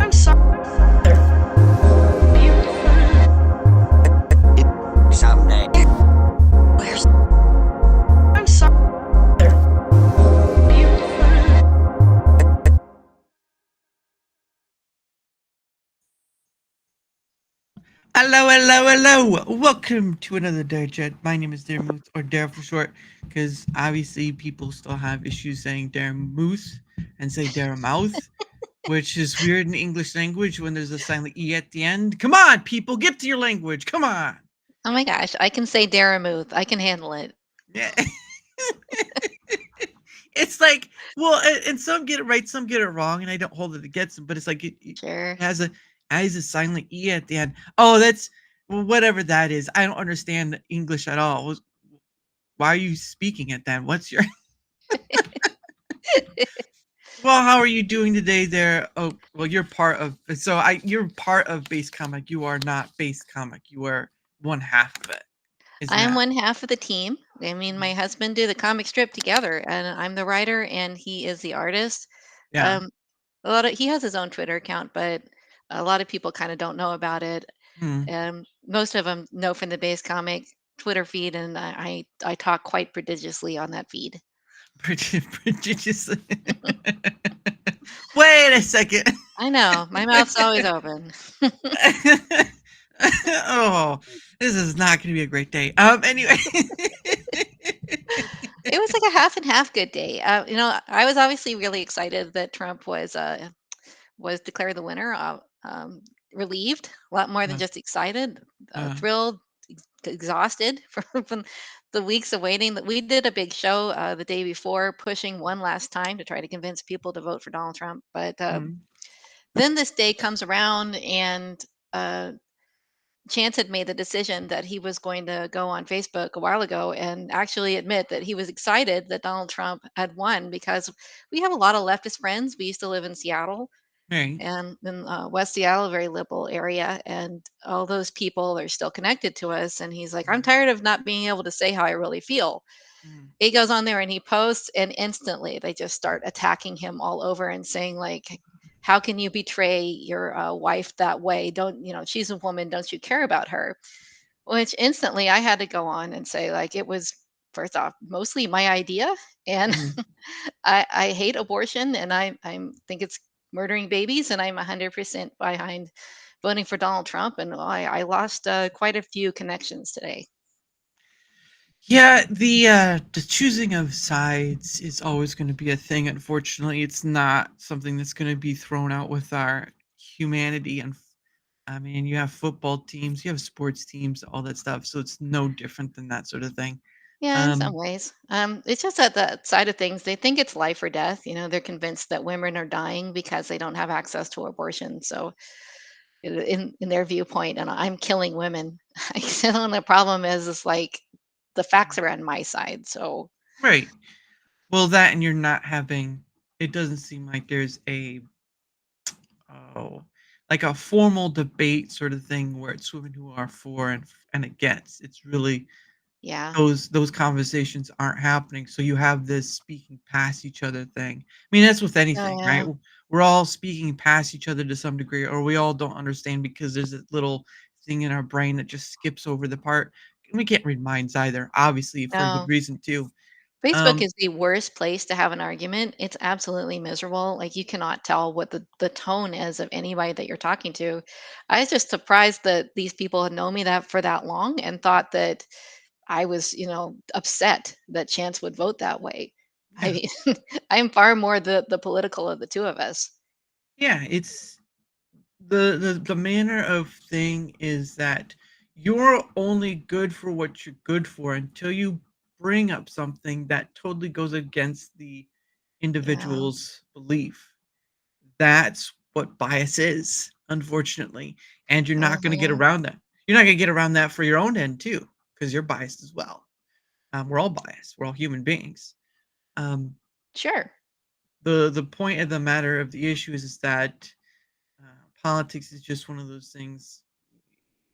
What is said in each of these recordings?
I'm sorry. Someday. I'm sorry. Hello, hello, hello. Welcome to another Darachat. My name is Daramouthe, or Dara for short, because obviously people still have issues saying Daramouthe and say Daramouthe, which is weird in the English language when there's a silent E at the end. Come on, people, get to your language. Come on. Oh my gosh, I can say Daramouthe. I can handle it. Yeah. It's like, well, and some get it right, some get it wrong, and I don't hold it against them, but it's like it Sure. has a silent E at the end. Oh, that's whatever that is. I don't understand English at all. Why are you speaking it then? What's your Well, how are you doing today there? Oh, well, you're part of you're part of base comic. You are not base comic. You are one half of it. Isn't I am that? one half of the team. I mean, my husband did the comic strip together, and I'm the writer, and he is the artist. Yeah. He has his own Twitter account, but a lot of people kind of don't know about it. Hmm. Most of them know from the base comic Twitter feed, and I talk quite prodigiously on that feed. Prodigious. Wait a second. I know my mouth's always open. Oh, this is not going to be a great day. Anyway. It was like a half and half good day. I was obviously really excited that Trump was declared the winner. Relieved, a lot more than Uh, just excited. uh, Thrilled, exhausted from the weeks of waiting. That we did a big show the day before, pushing one last time to try to convince people to vote for Donald Trump. But mm, then this day comes around, and uh, Chance had made the decision that he was going to go on Facebook a while ago and actually admit that he was excited that Donald Trump had won because we have a lot of leftist friends. We used to live in Seattle, right. and in West Seattle, a very liberal area, and all those people are still connected to us. And he's like, I'm tired of not being able to say how I really feel. Mm, He goes on there and he posts, and instantly they just start attacking him all over and saying like, how can you betray your wife that way? Don't, she's a woman, don't you care about her? Which instantly I had to go on and say like, it was, first off, mostly my idea, and mm. I hate abortion, and I think it's murdering babies, and I'm 100% behind voting for Donald Trump, and I lost quite a few connections today. Yeah, the choosing of sides is always going to be a thing. Unfortunately, it's not something that's going to be thrown out with our humanity. And I mean, you have football teams, you have sports teams, all that stuff. So it's no different than that sort of thing. Yeah, in some Um, ways. It's just that the side of things, they think it's life or death. They're convinced that women are dying because they don't have access to abortion. So, in their viewpoint, and I'm killing women. I said, "Oh, the problem is like the facts are on my side." So, right. Well, that and you're not having. It doesn't seem like there's a oh, like a formal debate sort of thing where it's women who are for and against. It's really yeah. those conversations aren't happening, so you have this speaking past each other thing. I mean, that's with Oh, anything, right? yeah. We're all speaking past each other to some degree, or we all don't understand because there's a little thing in our brain that just skips over the part. We can't read minds either, obviously, for a good No. reason too. Facebook um is the worst place to have an argument. It's absolutely miserable. Like, you cannot tell what the tone is of anybody that you're talking to. I was just surprised that these people had known me that for that long and thought that I was, upset that Chance would vote that way. I yeah, mean, I am far more the political of the two of us. yeah, it's the manner of thing is that you're only good for what you're good for until you bring up something that totally goes against the Yeah. individual's belief. That's what bias is, unfortunately. And you're not going to get Mhm. around that. You're not going to get around that for your own end, too, because you're biased as well. We're all biased. We're all human beings. Um, Sure. the point of the matter of the issue is that uh, politics is just one of those things.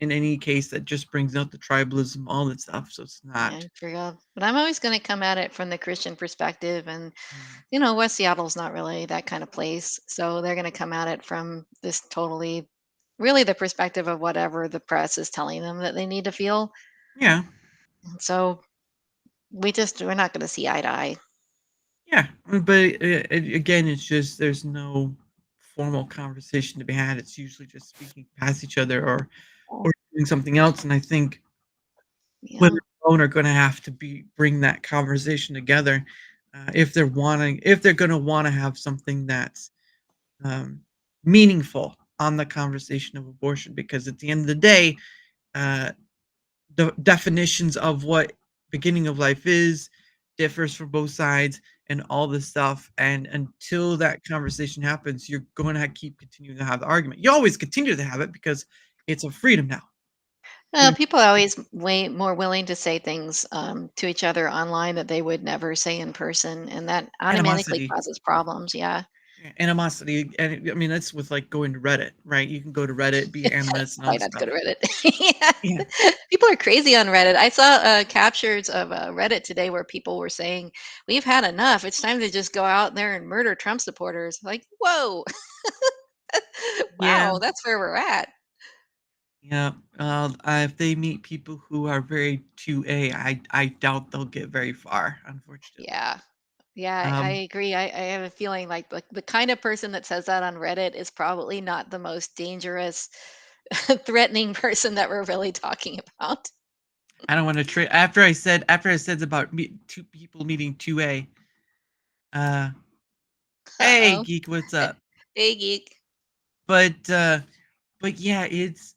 in any case that just brings out the tribalism, all that stuff. So it's Yeah, not. for real. But I'm always going to come at it from the Christian perspective. And, Mm, West Seattle's not really that kind of place. So they're going to come at it from this totally, really the perspective of whatever the press is telling them that they need to feel. yeah, And so we're not going to see eye to eye. yeah. But again, it's just there's no formal conversation to be had. It's usually just speaking past each other or doing something else. And I think women Yeah. alone are going to have to bring that conversation together if they're going to want to have something that's um, meaningful on the conversation of abortion. Because at the end of the day, uh, the definitions of what beginning of life is differs for both sides and all this stuff. And until that conversation happens, you're going to keep continuing to have the argument. You always continue to have it because it's a freedom now. People are always way more willing to say things to each other online that they would never say in person. And that automatically Animosity. causes problems. Yeah. Yeah, animosity, and I mean that's with like going to Reddit, right? You can go to Reddit, be animus, and all Try this not to go stuff. to Reddit. Yeah, Yeah. People are crazy on Reddit. I saw captures of Reddit today where people were saying, "We've had enough. It's time to just go out there and murder Trump supporters." Like, whoa, yeah, wow, that's where we're at. yeah. If they meet people who are very 2A, I doubt they'll get very far, unfortunately. Yeah, yeah, I Um, agree. I have a feeling like the kind of person that says that on Reddit is probably not the most dangerous, threatening person that we're really talking about. I don't want to trade after I said about two people meeting 2A. Uh, Uh hey oh. geek, what's up? Hey, geek. But uh, but yeah, it's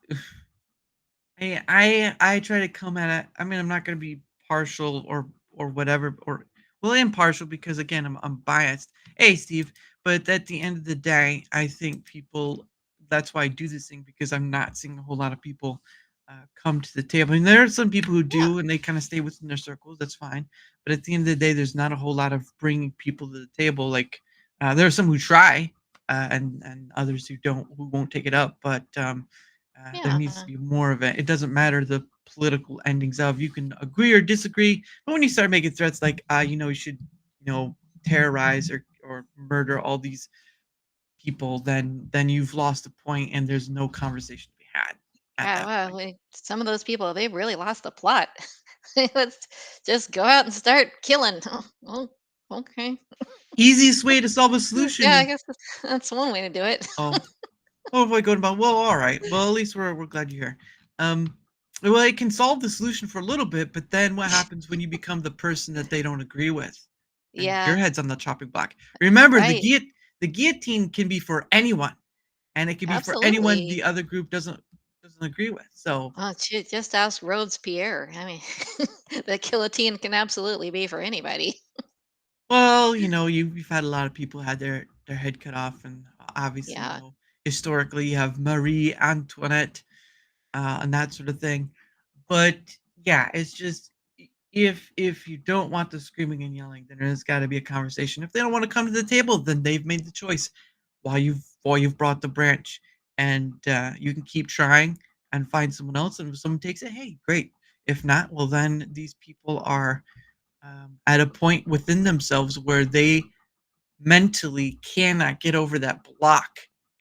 I try to come at it. I mean, I'm not going to be partial or whatever or well impartial because again, I'm biased. Hey, Steve, but at the end of the day, I think people. That's why I do this thing because I'm not seeing a whole lot of people come to the table. I mean, there are some people who Yeah, do, and they kind of stay within their circles. That's fine. But at the end of the day, there's not a whole lot of bringing people to the table. Like there are some who try, and others who don't, who won't take it up. But there needs to yeah, be more of it. It doesn't matter the political endings of you can agree or disagree, but when you start making threats like, you should, terrorize or murder all these people, then you've lost the point, and there's no conversation to be had at yeah. that Well, point. some of those people, they've really lost the plot. Let's just go out and start killing. Oh, okay. Easiest way to solve a solution Yeah, I is guess that's one way to do it. oh, oh, boy, going about well, all right. Well, at least we're glad you're here. Um, well, it can solve the solution for a little bit, but then what happens when you become the person that they don't agree with, and your Yeah, head's on the chopping block? Remember, right. the guillotine can be for anyone, and it can be for anyone Absolutely. the other group doesn't agree with. So, Just ask Rhodes Pierre. I mean, the guillotine can absolutely be for anybody. well, you've had a lot of people had their head cut off, and obviously, Yeah, historically, you have Marie Antoinette, and that sort of thing. But yeah, it's just if you don't want the screaming and yelling, then there's got to be a conversation. If they don't want to come to the table, then they've made the choice. While you've brought the branch, and you can keep trying and find someone else. And if someone takes it, hey, great. If not, well, then these people are at a point within themselves where they mentally cannot get over that block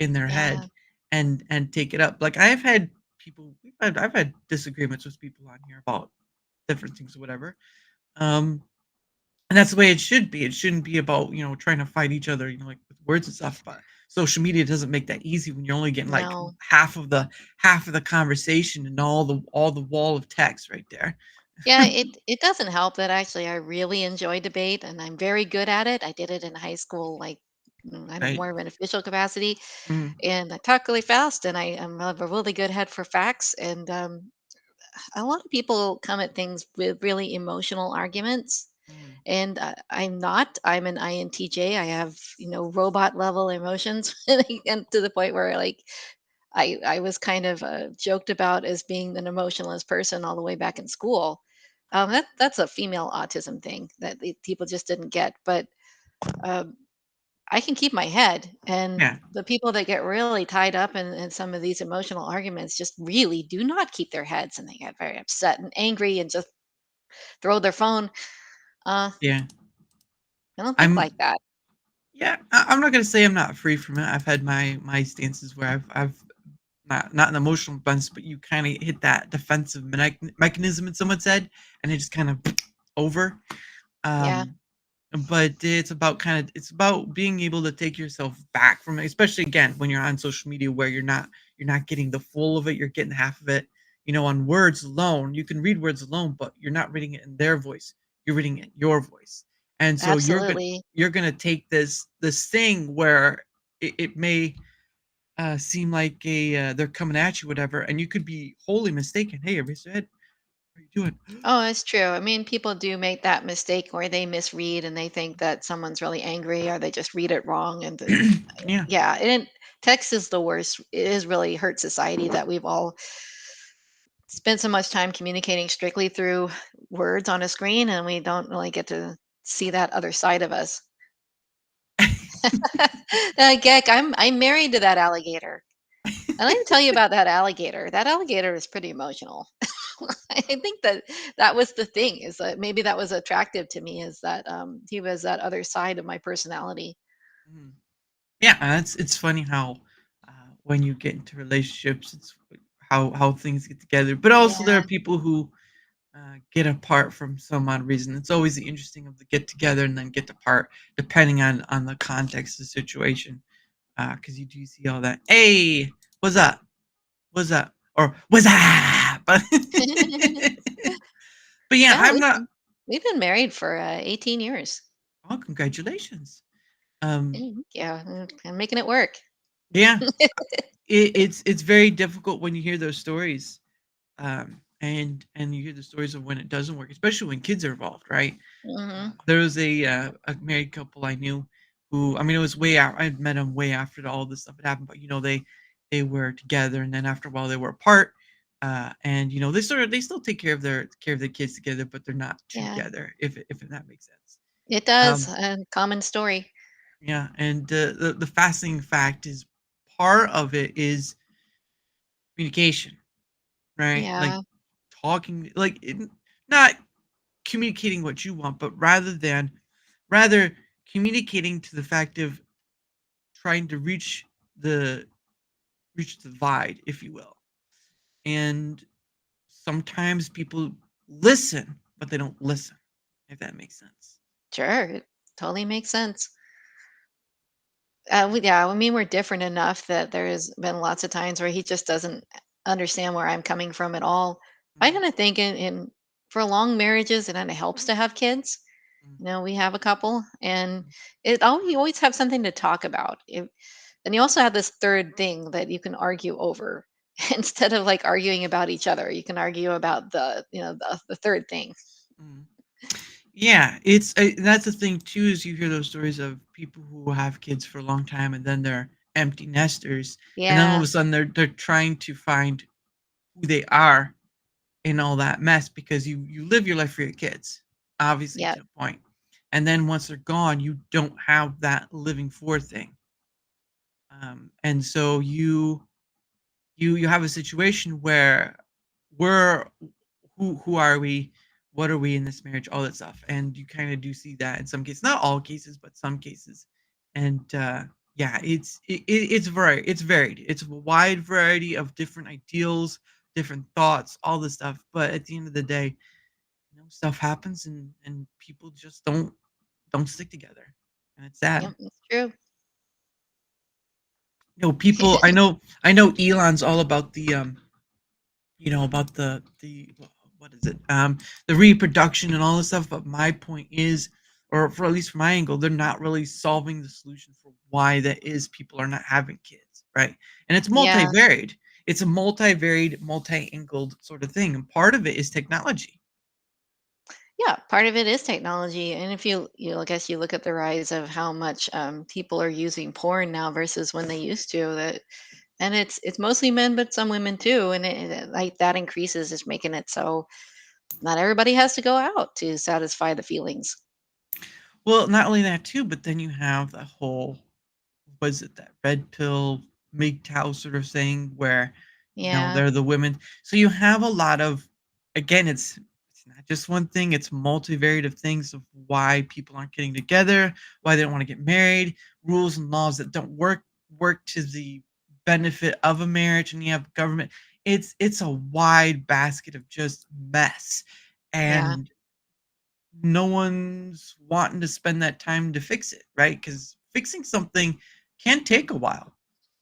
in their yeah, head and take it up. Like I've had disagreements with people on here about different things or whatever. Um, and that's the way it should be. It shouldn't be about, trying to fight each other, like with words and stuff. But social media doesn't make that easy when you're only getting like no. half of the conversation and all the wall of text right there. Yeah, it doesn't help that actually I really enjoy debate and I'm very good at it. I did it in high school, like I don't Right. more of an official capacity, Mm, and I talk really fast, and I'm have a really good head for facts. And a lot of people come at things with really emotional arguments, mm, and I'm not. I'm an INTJ. I have robot level emotions, and to the point where like I was kind of joked about as being an emotionless person all the way back in school. That's a female autism thing that the people just didn't get. But um, I can keep my head, and Yeah, the people that get really tied up in some of these emotional arguments just really do not keep their heads, and they get very upset and angry and just throw their phone. Uh, yeah. I don't think like I'm that. yeah. I'm not gonna say I'm not free from it. I've had my stances where I've not an emotional bunch, but you kind of hit that defensive mechanism in someone's head, and it just kind of over. Yeah, Um, but it's about being able to take yourself back from it, especially again when you're on social media where you're not getting the full of it, you're getting half of it. You know, on words alone, you can read words alone, but you're not reading it in their voice. You're reading it in your voice, and so absolutely. you're gonna take this thing where it may seem like a they're coming at you, whatever, and you could be wholly mistaken. Hey, erase your head. How are you doing? Oh, it's true. I mean, people do make that mistake where they misread and they think that someone's really angry or they just read it wrong. And Yeah. yeah, and text is the worst. It has really hurt society that we've all spent so much time communicating strictly through words on a screen, and we don't really get to see that other side of us. Gek, I'm married to that alligator. And let me tell you about that alligator. That alligator is pretty emotional. I think that that was the thing, is that maybe that was attractive to me, is that he was that other side of my personality. Mhm. Yeah, it's funny how when you get into relationships, it's how things get together. But also, there are Yeah, people who get apart from some odd reason. It's always the interesting of the get together and then get apart, depending on the context of the situation. Because you do see all that. Hey, what's up? What's up? Or what's up? But yeah, yeah, I'm not. we've been married for 18 years. Oh, congratulations. Um, Yeah, I'm making it work. yeah, it's very difficult when you hear those stories, and you hear the stories of when it doesn't work, especially when kids are involved, right? Hmm. There was a married couple I knew who, I mean, it was way out. I had met them way after all this stuff had happened, but you know, they were together, and then after a while they were apart. And you know, they still take care of their kids together, but they're not Yeah, together. If that makes sense. it does. Um, Common story. yeah, and the fascinating fact is part of it is communication, right? Like Yeah, talking, not communicating what you want, but rather communicating to the fact of trying to the reach the divide, if you will. And sometimes people listen, but they don't listen, if that makes sense. sure. It totally makes sense. Yeah, I mean, we're different enough that there's been lots of times where he just doesn't understand where I'm coming from at all. I Mm, kind of think in for long marriages, it kind of helps to have kids. mm, You know, we have a couple, and mm, you always have something to talk about. And you also have this third thing that you can argue over. Instead of like arguing about each other, you can argue about the third thing. mm. Yeah, that's the thing too. Is you hear those stories of people who have kids for a long time and then they're empty nesters, and then all of Yeah, a sudden they're trying to find who they are in all that mess because you live your life for your kids, obviously yeah, to a point, and then once they're gone, you don't have that living for thing, and so you have a situation where we're who are we, what are we in this marriage, all that stuff, and you kind of do see that in some cases, not all cases, but some cases, and yeah, it's varied. It's a wide variety of different ideals, different thoughts, all this stuff. But at the end of the day, you know, stuff happens, and people just don't stick together, and it's sad. yep, it's true. You know, people. I know Elon's all about the you know, about the what is it, the reproduction and all this stuff, but my point is, or for at least from my angle, they're not really solving the solution for why that is people are not having kids, right? And it's Yeah. multivariate. It's a multivariate, multi-angled sort of thing, and part of it is technology. Yeah, part of it is technology, and if I guess you look at the rise of how much people are using porn now versus when they used to. And it's mostly men, but some women too, and like that increases is making it so not everybody has to go out to satisfy the feelings. Well, not only that too, but then you have the whole, was it that red pill MGTOW sort of thing where, Yeah. they're the women. So you have a lot of, again, it's not just one thing, it's multivariate of things of why people aren't getting together, why they don't want to get married, rules and laws that don't work to the benefit of a marriage, and you have government. It's a wide basket of just mess. Yeah. And no one's wanting to spend that time to fix it, right? Because fixing something can take a while.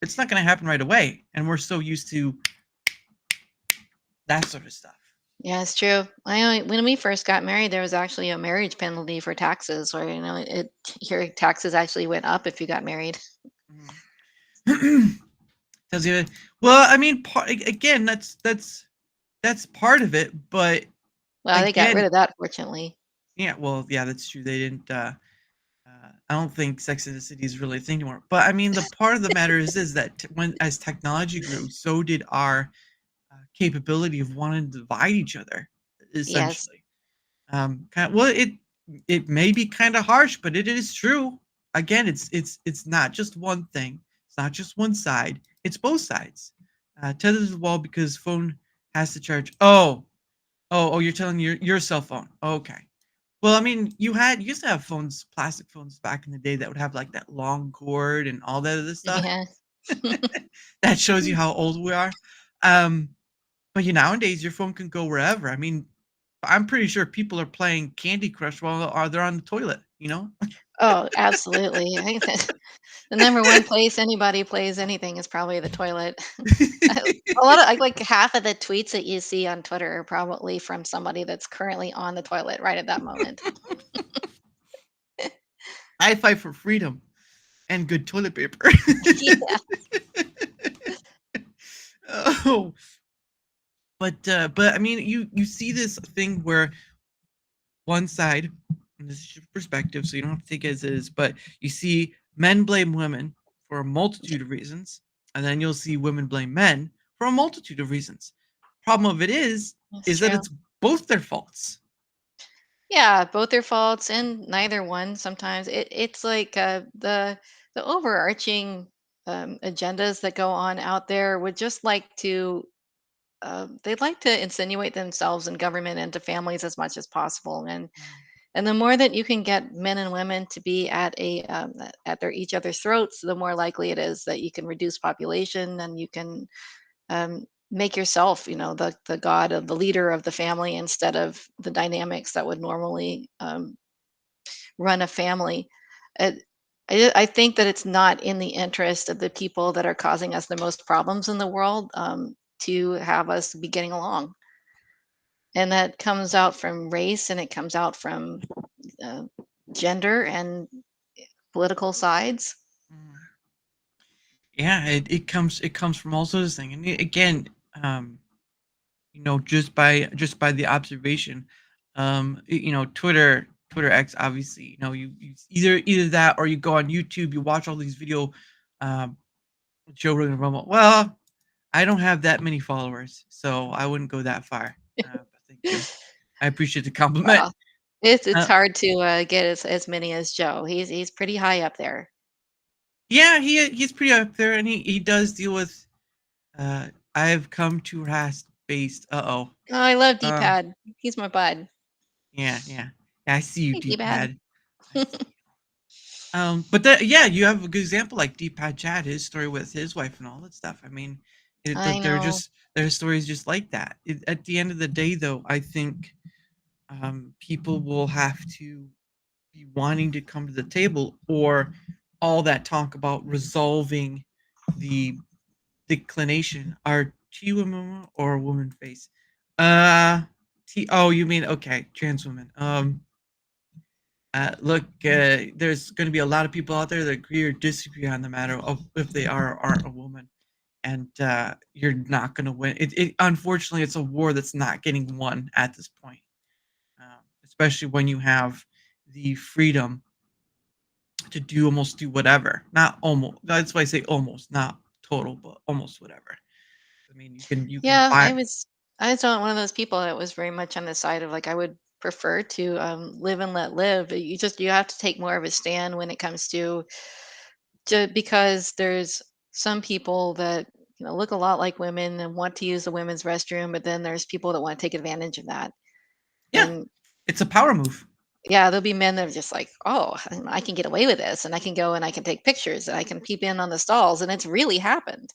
It's not going to happen right away, and we're so used to that sort of stuff. Yeah, it's true. I only when we first got married, there was actually a marriage penalty for taxes where, your taxes actually went up if you got married. Mhm. Tells you, well, I mean, again, that's part of it, but Well, they got rid again, of that, fortunately. yeah, well, yeah, that's true. They didn't. I don't think Sex and the City is really a thing anymore. But I mean, the part of the matter is that when as technology grew, so did our capability of wanting to divide each other, Yes. essentially. Well, it may be kind of harsh, but it is true. Again, it's not just one thing. It's not just one side. It's both sides. Tethered to the wall because phone has to charge. Oh, you're telling your cell phone. Okay. Well, I mean, you used to have phones, plastic phones back in the day that would have like that long cord and all that other stuff. Yeah. That shows you how old we are. Um, but nowadays your phone can go wherever. I mean, I'm pretty sure people are playing Candy Crush while they're on the toilet, you know? Oh, absolutely. I think that the number one place anybody plays anything is probably the toilet. A lot of like half of the tweets that you see on Twitter are probably from somebody that's currently on the toilet right at that moment. I fight for freedom and good toilet paper. Yeah. Oh, but I mean, you see this thing where one side, and this is your perspective, so you don't have to take it as it is, but you see men blame women for a multitude of reasons, and then you'll see women blame men for a multitude of reasons. Problem of it That's is that true. it's both their faults. Yeah, both their faults and neither one. Sometimes it's like the overarching agendas that go on out there would just like to they'd like to insinuate themselves in government and to families as much as possible. And the more that you can get men and women to be at at their each other's throats, the more likely it is that you can reduce population and you can make yourself, the god of the leader of the family instead of the dynamics that would normally run a family. It, I think that it's not in the interest of the people that are causing us the most problems in the world to have us be getting along. And that comes out from race and it comes out from uh, gender and political sides. Mm. Yeah, it comes from all sorts of things, and again, um, just by the observation, Twitter X, obviously, you either that or you go on YouTube, you watch all these video, um, Joe Rogan and Rumble. Well, I don't have that many followers, so I wouldn't go that far. But thank you. I appreciate the compliment. Well, it's Uh, hard to get as many as Joe. He's pretty high up there. yeah, he's pretty up there, and he does deal with. Uh, I have come to rest based. Oh, I love Uh, D-Pad. He's my bud. yeah. I see you, Hey, D-Pad. D-pad. I see. But yeah, you have a good example like Deepak Chad, his story with his wife and all that stuff. I mean, I know. their stories just like that. At the end of the day, though, I think people will have to be wanting to come to the table, or all that talk about resolving the declination. Are T women or a woman face? Oh, you mean okay, trans women. Look, there's going to be a lot of people out there that agree or disagree on the matter of if they are or aren't a woman, and you're not going to win. Unfortunately, it's a war that's not getting won at this point, especially when you have the freedom to do whatever. Not almost. That's why I say almost, not total, but almost whatever. I mean, you can Yeah, buy. I was one of those people that was very much on the side of like I would prefer to live and let live. You have to take more of a stand when it comes to because there's some people that look a lot like women and want to use the women's restroom, but then there's people that want to take advantage of that. Yeah, And it's a power move. yeah, there'll be men that are just like, oh, I can get away with this, and I can go and I can take pictures and I can peep in on the stalls, and it's really happened.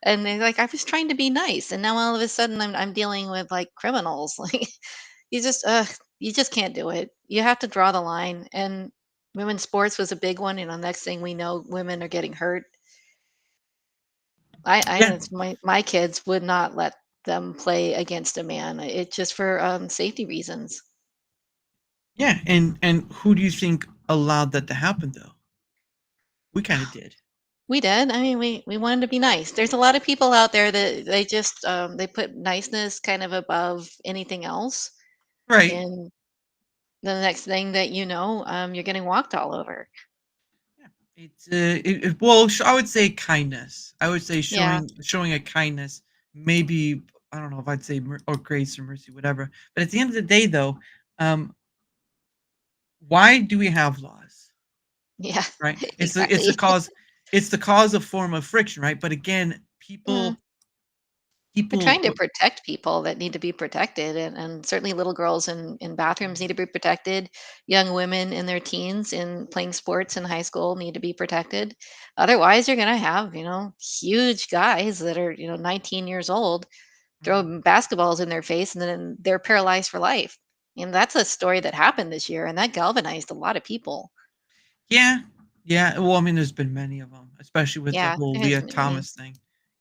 And they're like, I was trying to be nice, and now all of a sudden I'm dealing with like criminals. Like you just you just can't do it. You have to draw the line. And women's sports was a big one. Next thing we know, women are getting hurt. I Yeah, know my kids would not let them play against a man. It just for safety reasons. yeah, and who do you think allowed that to happen though? We kind of did, We did. I mean, we wanted to be nice. There's a lot of people out there that they just they put niceness kind of above anything else, right? and the next thing that you know, you're getting walked all over. Yeah, it's well, I would say kindness. I would say Yeah, showing a kindness. Maybe I don't know if I'd say or grace or mercy, whatever. But at the end of the day, though, um, why do we have laws? yeah, Right? It's the exactly. cause it's the cause of form of friction, right? But again, Mhm. We're people trying to protect people that need to be protected, and certainly little girls in bathrooms need to be protected. Young women in their teens in playing sports in high school need to be protected. Otherwise, you're going to have, huge guys that are, 19 years old throw Mhm. basketballs in their face and then they're paralyzed for life. And that's a story that happened this year, and that galvanized a lot of people. Yeah, yeah. Well, I mean, there's been many of them, especially with the Yeah, whole there has Leah been many. Thomas thing.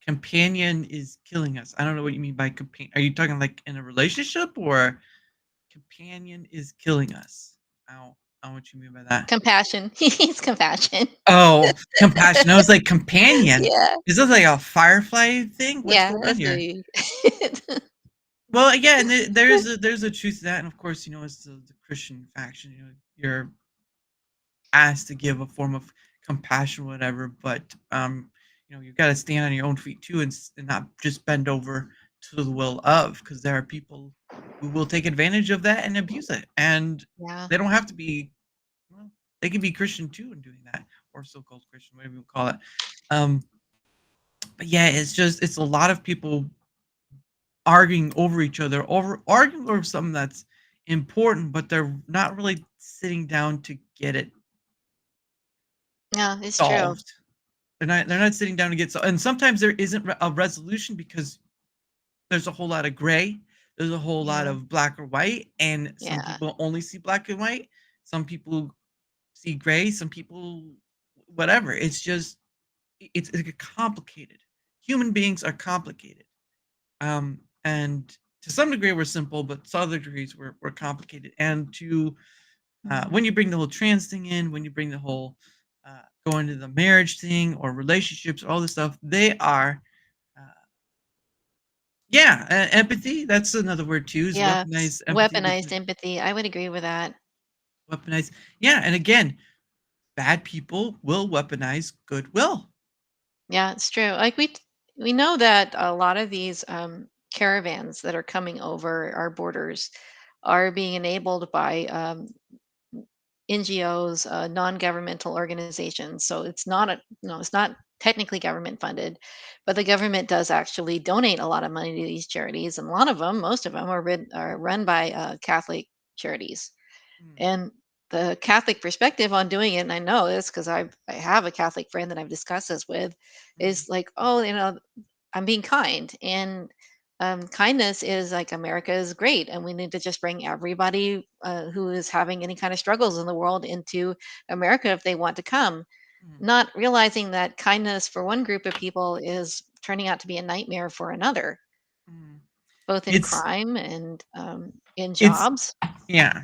Companion is killing us. I don't know what you mean by companion. Are you talking like in a relationship or companion is killing us? I don't know what you mean by that. Compassion. It's compassion. Oh, compassion. I was like companion. Yeah. Is this like a firefly thing? What's Yeah, going on that's here? a Well, yeah, and there's a truth to that, and of course, it's the Christian faction. You're asked to give a form of compassion, whatever. But you've got to stand on your own feet too, and not just bend over to the will of, because there are people who will take advantage of that and abuse it, and yeah. they don't have to be. Well, they can be Christian too in doing that, or so-called Christian, whatever you call it. Um, but yeah, it's a lot of people arguing over each other, arguing over something that's important, but they're not really sitting down to get it Yeah, it's true. solved. They're not sitting down to get and sometimes there isn't a resolution because there's a whole lot of gray. There's a whole lot Yeah, of black or white, and some yeah, people only see black and white. Some people see gray. Some people, whatever. It's complicated. Human beings are complicated. And to some degree we're simple, but to other degrees we're complicated. And when you bring the whole trans thing in, when you bring the whole going to the marriage thing or relationships, all this stuff, they are, uh, yeah, empathy. That's another word too. Is yeah. weaponized empathy, which Weaponized is empathy. I would agree with that. weaponized. Yeah, and again, bad people will weaponize goodwill. Yeah, it's true. Like we know that a lot of these caravans that are coming over our borders are being enabled by NGOs, non-governmental organizations. So it's not it's not technically government funded, but the government does actually donate a lot of money to these charities, and a lot of them, most of them, are run by Catholic charities. Mm, And the Catholic perspective on doing it, and I know this because I have a Catholic friend that I've discussed this with, mm, is like, oh, I'm being kind. And kindness is like America is great. And we need to just bring everybody who is having any kind of struggles in the world into America if they want to come. mm, Not realizing that kindness for one group of people is turning out to be a nightmare for another, mm. both in It's crime and in it's jobs. yeah.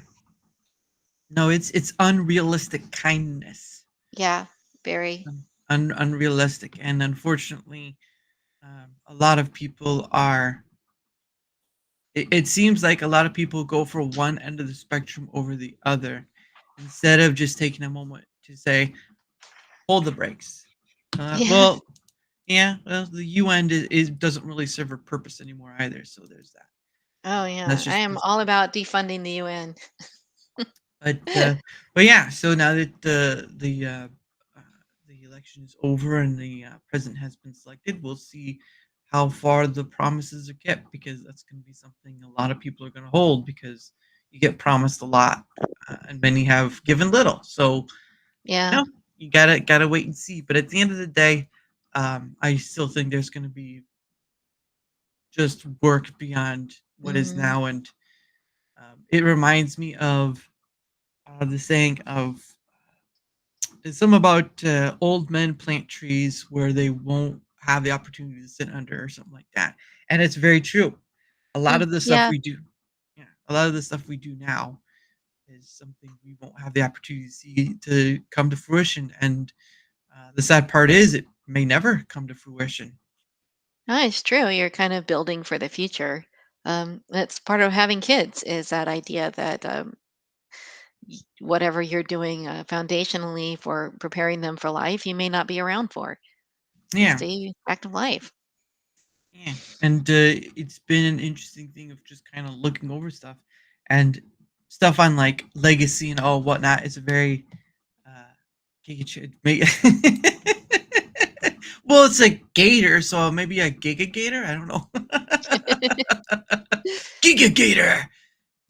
No, it's unrealistic kindness. Yeah, very. Unrealistic, and unfortunately, a lot of people are. It seems like a lot of people go for one end of the spectrum over the other, instead of just taking a moment to say, "Hold the brakes." Yeah. Well, yeah, well, the UN doesn't really serve a purpose anymore either. So there's that. Oh That's yeah, I just am all about defunding the UN. but but yeah. So now that uh, the election is over and the president has been selected, we'll see how far the promises are kept because that's going to be something a lot of people are going to hold because you get promised a lot and many have given little. So Yeah. no, you gotta wait and see. But at the end of the day, I still think there's going to be just work beyond what is Mhm. now, and it reminds me of the saying of it's something about old men plant trees where they won't have the opportunity to sit under or something like that, and it's very true. A lot Hmm. of the stuff Yeah. we do, yeah, a lot of the stuff we do now is something we won't have the opportunity to see to come to fruition, and the sad part is it may never come to fruition. No, it's true. You're kind of building for the future. That's part of having kids is that idea that whatever you're doing foundationally for preparing them for life, you may not be around for. Just Yeah, the fact of life. yeah, and it's been an interesting thing of just kind of looking over stuff and stuff on like legacy and all whatnot. It's a very giga well, it's a gator, so maybe a giga gator. I don't know. Giga gator.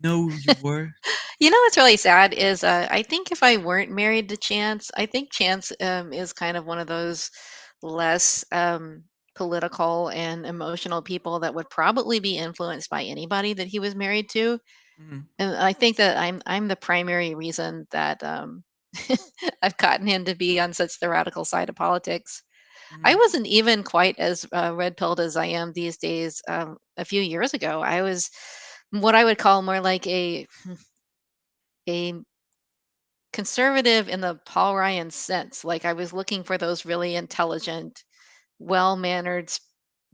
No, you were. You know what's really sad is I think if I weren't married to Chance, I think Chance is kind of one of those less political and emotional people that would probably be influenced by anybody that he was married to. Mhm, And I think that I'm the primary reason that I've gotten him to be on such the radical side of politics. I mhm, wasn't even quite as red pilled as I am these days. A few years ago, I was what I would call more like a conservative in the Paul Ryan sense. Like I was looking for those really intelligent, well-mannered,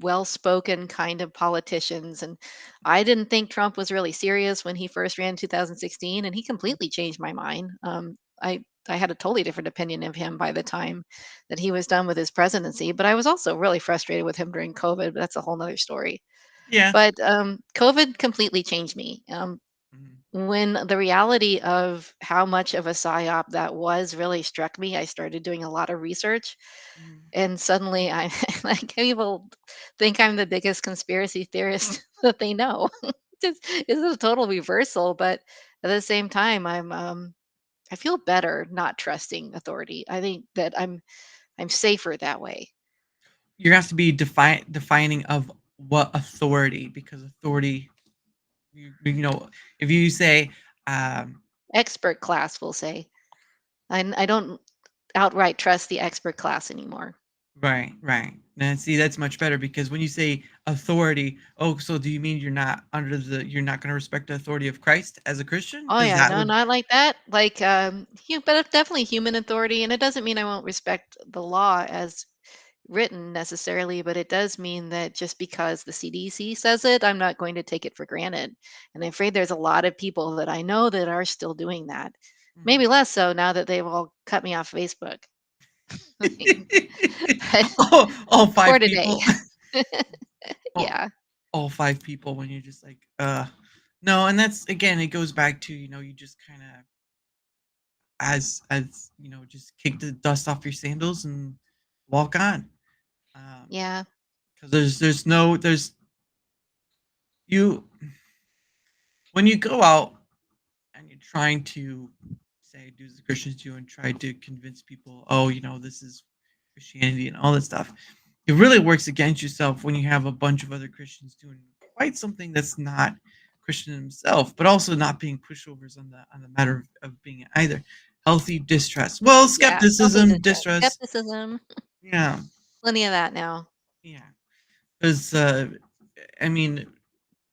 well-spoken kind of politicians. And I didn't think Trump was really serious when he first ran in 2016, and he completely changed my mind. I had a totally different opinion of him by the time that he was done with his presidency. But I was also really frustrated with him during COVID. But that's a whole nother story. yeah. But COVID completely changed me. Mhm, When the reality of how much of a psyop that was really struck me, I started doing a lot of research, mhm. and suddenly I like people think I'm the biggest conspiracy theorist that they know. Just it's a total reversal, but at the same time, I feel better not trusting authority. I think that I'm safer that way. You have to be defining of what authority, because authority, you know, if you say, um, Expert class will say. I don't outright trust the expert class anymore. right, right. And see, that's much better because when you say authority, oh, so do you mean you're not going to respect the authority of Christ as a Christian? Oh Because yeah, that no, would, not like that. Like, but it's definitely human authority, and it doesn't mean I won't respect the law as written necessarily, but it does mean that just because the CDC says it, I'm not going to take it for granted. And I'm afraid there's a lot of people that I know that are still doing that. mhm. Maybe less so now that they've all cut me off Facebook. I mean, but all for five today, people, all, yeah, all five people, when you're just like, no, and that's again, it goes back to you just kind of as just kick the dust off your sandals and walk on. yeah, Because there's you when you go out and you're trying to say do as the Christians do and try to convince people, oh, this is Christianity and all that stuff. It really works against yourself when you have a bunch of other Christians doing quite something that's not Christian himself, but also not being pushovers on the matter of being either healthy distrust. Well, yeah. Healthy skepticism, distrust, distrust. skepticism, Yeah, plenty of that now. yeah. Because I mean,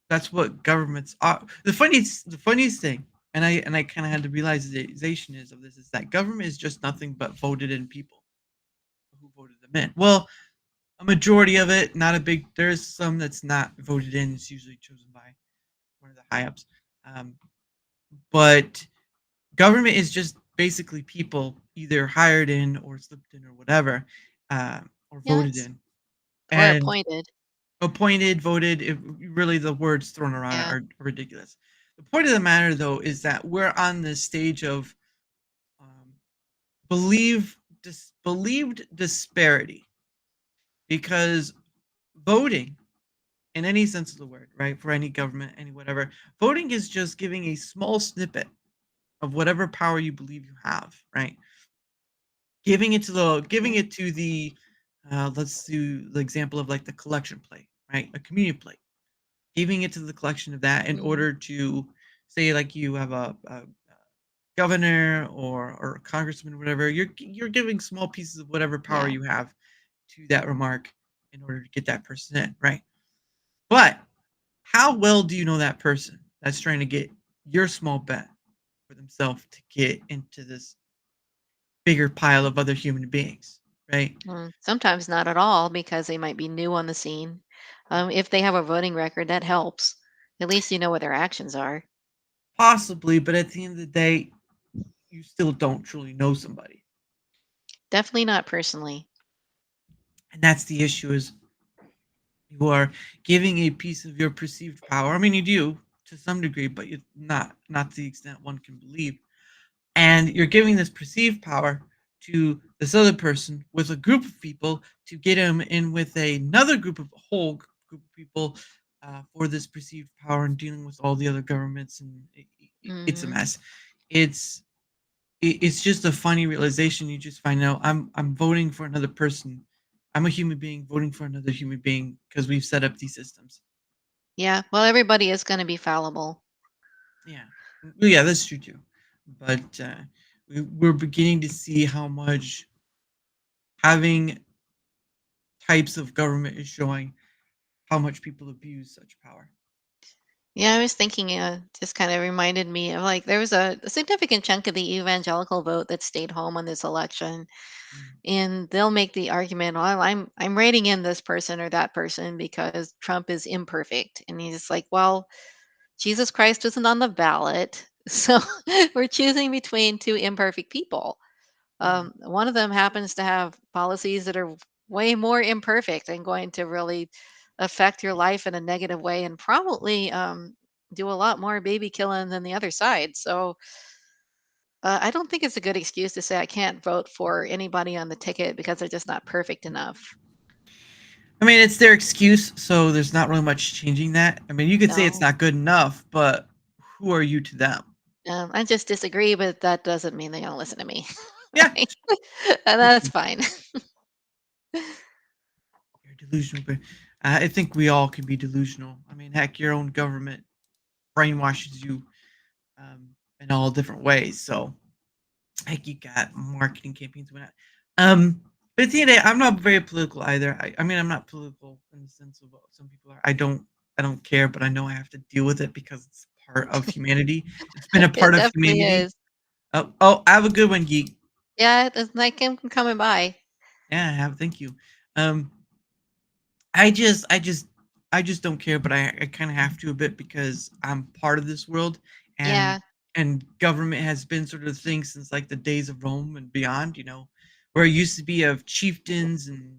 that's what governments are. The funniest thing, and I kind of had the realization is of this is that government is just nothing but voted in people who voted them in. Well, a majority of it, not a big. There's some that's not voted in. It's usually chosen by one of the high ups. Um, but government is just basically people either hired in or slipped in or whatever, or voted Yes, in. or And appointed. appointed, voted. Really, the words thrown around Yeah. are ridiculous. The point of the matter, though, is that we're on this stage of um, believed disparity because voting, in any sense of the word, right, for any government, any whatever, voting is just giving a small snippet of whatever power you believe you have, right? Giving Mhm. it to the let's do the example of like the collection plate, right? A community plate. Giving it to the collection of that in Mhm. order to say like you have a governor or a congressman or whatever, you're giving small pieces of whatever power Yeah. you have to that remark in order to get that person in, right? But how well do you know that person that's trying to get your small bet for themselves to get into this bigger pile of other human beings, right? Sometimes not at all because they might be new on the scene. If they have a voting record, that helps. At least you know what their actions are. Possibly, but at the end of the day, you still don't truly know somebody. Definitely not personally. And that's the issue is you are giving a piece of your perceived power. I mean, you do to some degree, but it's not to the extent one can believe. And you're giving this perceived power to this other person with a group of people to get him in with another group of group of people for this perceived power and dealing with all the other governments, and it's a Hmm. mess. It's it's just a funny realization. You just find out I'm voting for another person. I'm a human being voting for another human being because we've set up these systems. Yeah. Well, everybody is going to be fallible. Yeah, well, yeah, that's true too. But we're beginning to see how much having types of government is showing how much people abuse such power. Yeah, I was thinking, just kind of reminded me of like there was a significant chunk of the evangelical vote that stayed home on this election, Mm. and they'll make the argument, "Well, I'm rating in this person or that person because Trump is imperfect," and he's just like, "Well, Jesus Christ wasn't on the ballot, so we're choosing between two imperfect people. Yeah. One of them happens to have policies that are way more imperfect and going to really affect your life in a negative way and probably do a lot more baby killing than the other side. So I don't think it's a good excuse to say I can't vote for anybody on the ticket because they're just not perfect enough. I mean, it's their excuse, so there's not really much changing that. I mean, you could say it's No, not good enough, but who are you to them? I just disagree, but that doesn't mean they're going to listen to me. Yeah, Right? And that's that's true. fine. You're delusional, but I think we all can be delusional. I mean, heck, your own government brainwashes you in all different ways. So, heck, you got marketing campaigns and whatnot. But at the end of the day, I'm not very political either. I mean, I'm not political in the sense of what some people are. I don't care, but I know I have to deal with it because it's part of humanity. It's been a It part of definitely humanity. is. Have a good one, geek. Yeah, it's like him coming by. Yeah, have. Thank you. Um, I just, I just, I just don't care, but I kind of have to a bit because I'm part of this world, and Yeah. government has been sort of the thing since like the days of Rome and beyond. Where it used to be of chieftains and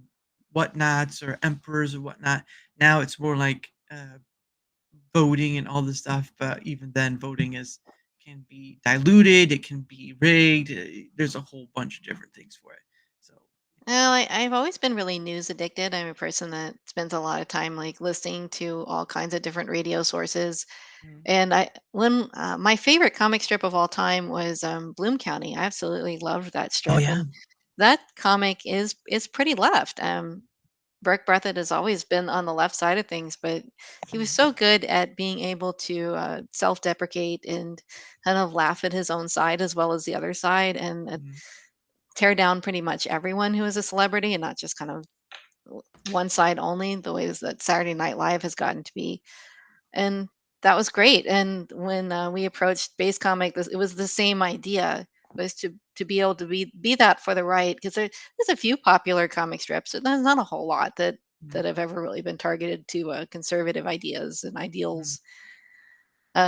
whatnots or emperors or whatnot. Now it's more like voting and all this stuff. But even then, voting is can be diluted. It can be rigged. There's a whole bunch of different things for it. So. Well, I've always been really news addicted. I'm a person that spends a lot of time like listening to all kinds of different radio sources. Mm. And I when my favorite comic strip of all time was Bloom County. I absolutely loved that Oh strip, yeah. and that comic is pretty left. Burke Breathitt has always been on the left side of things, but he was Mm. so good at being able to self-deprecate and kind of laugh at his own side as well as the other side, and Mm. tear down pretty much everyone who is a celebrity and not just kind of one side only, the ways that Saturday Night Live has gotten to be. And that was great. And when we approached base comic, it was the same idea, was to be able to be that for the right, because there's a few popular comic strips, but there's not a whole lot that Mm. have ever really been targeted to conservative ideas and Mm. ideals.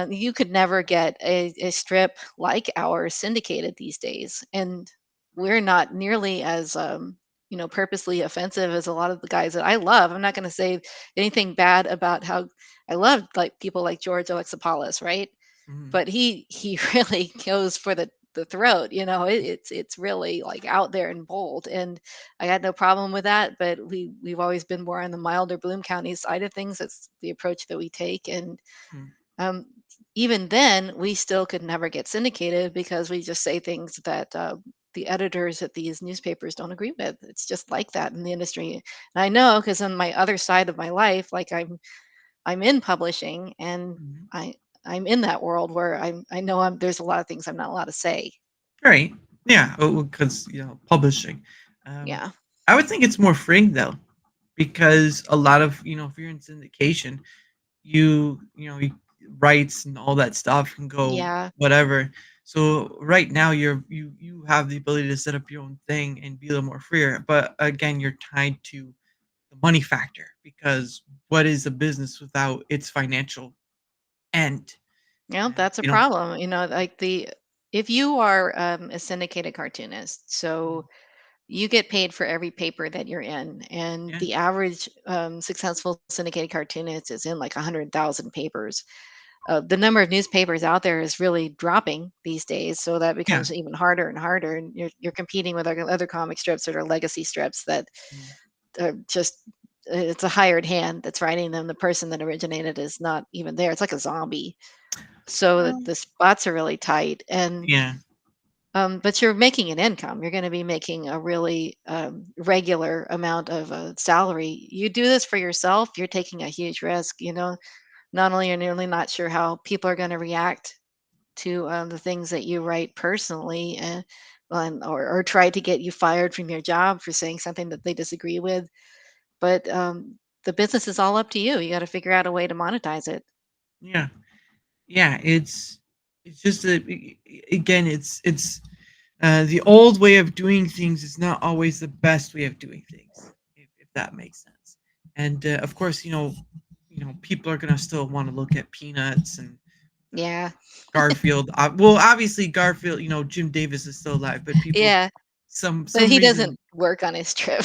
You could never get a strip like ours syndicated these days, and we're not nearly as purposely offensive as a lot of the guys that I love. I'm not going to say anything bad about how I love like people like George Alexopoulos, right? Mhm. But he really goes for the throat. It's really like out there and bold, and I had no problem with that. But we've always been more on the milder Bloom County side of things. That's the approach that we take, and Mhm. um, even then, we still could never get syndicated because we just say things that the editors at these newspapers don't agree with. It's just like that in the industry. And I know because on my other side of my life, like I'm in publishing, and Mhm. I I'm in that world where I know there's a lot of things I'm not allowed to say. Right. Yeah. Because publishing. Um, Yeah. I would think it's more freeing though, because a lot of if you're in syndication, you rights and all that stuff can go Yeah. whatever. So right now you have the ability to set up your own thing and be a little more freer. But again, you're tied to the money factor because what is a business without its financial end? Yeah, And that's a problem. Like if you are a syndicated cartoonist, mm, so you get paid for every paper that you're in, and yeah, the average successful syndicated cartoonist is in like 100,000 papers. The number of newspapers out there is really dropping these days, so that yeah, becomes even harder and harder. And you're competing with other comic strips that are legacy strips that mm, are just it's a hired hand that's writing them. The person that originated is not even there. It's like a zombie. So well, the spots are really tight, and yeah, but you're making an income. You're going to be making a really regular amount of salary. You do this for yourself, you're taking a huge risk. Not only are you really not sure how people are going to react to the things that you write personally, or try to get you fired from your job for saying something that they disagree with, but the business is all up to you. You got to figure out a way to monetize it. yeah, yeah. It's just again, the old way of doing things is not always the best way of doing things, if that makes sense. And of course, people are gonna still want to look at Peanuts and Yeah. Garfield. Well, obviously Garfield. Jim Davis is still alive, but people, Yeah. But some he doesn't reason. work on his trip.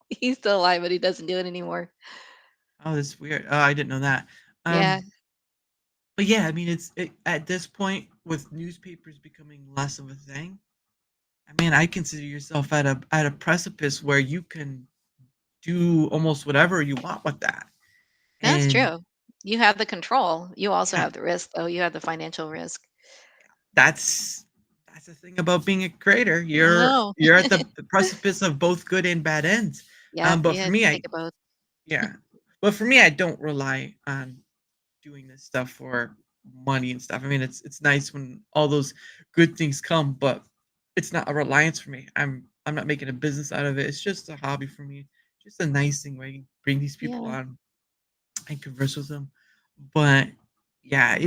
He's still alive, but he doesn't do it anymore. Oh, that's weird. Oh, I didn't know that. Yeah. But yeah, I mean, at this point with newspapers becoming less of a thing. I mean, I consider yourself at a precipice where you can do almost whatever you want with that. That's And true. You have the control. You also yeah, have the risk, though. You have the financial risk. that's that's the thing about being a creator. I You're know. you're at the precipice of both good and bad ends. Yeah, But you for had to me, take a both. yeah, but for me, I don't rely on doing this stuff for money and stuff. I mean, it's nice when all those good things come, but it's not a reliance for me. I'm not making a business out of it. It's just a hobby for me. Just a nice thing where you can bring these people Yeah. on and converse with them. But yeah, it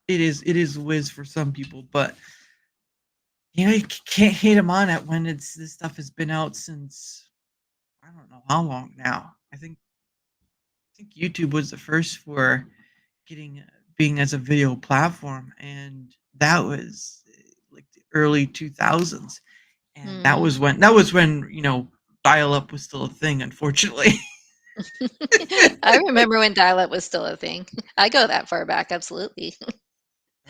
is whiz for some people, but you can't hate them on it when this stuff has been out since I don't know how long now. I think YouTube was the first for getting being as a video platform, and that was like the early 2000s, and that Hmm. was when dial up was still a thing, unfortunately. I remember when dial-up was still a thing. I go that far back, absolutely.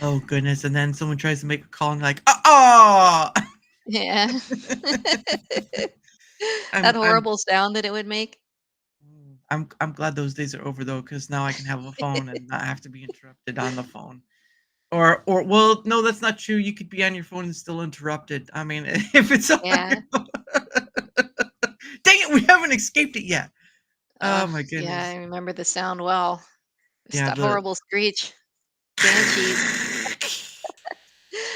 Oh goodness, and then someone tries to make a call and like, oh. Yeah. That I'm horrible sound that it would make. I'm glad those days are over though, because now I can have a phone and not have to be interrupted on the phone. Or well, no, that's not true. You could be on your phone and still interrupted. I mean, if it's on Yeah. your phone. Dang it, we haven't escaped it yet. Oh my Yeah, I goodness. remember the sound well. It's Yeah, that the horrible screech. Banshees.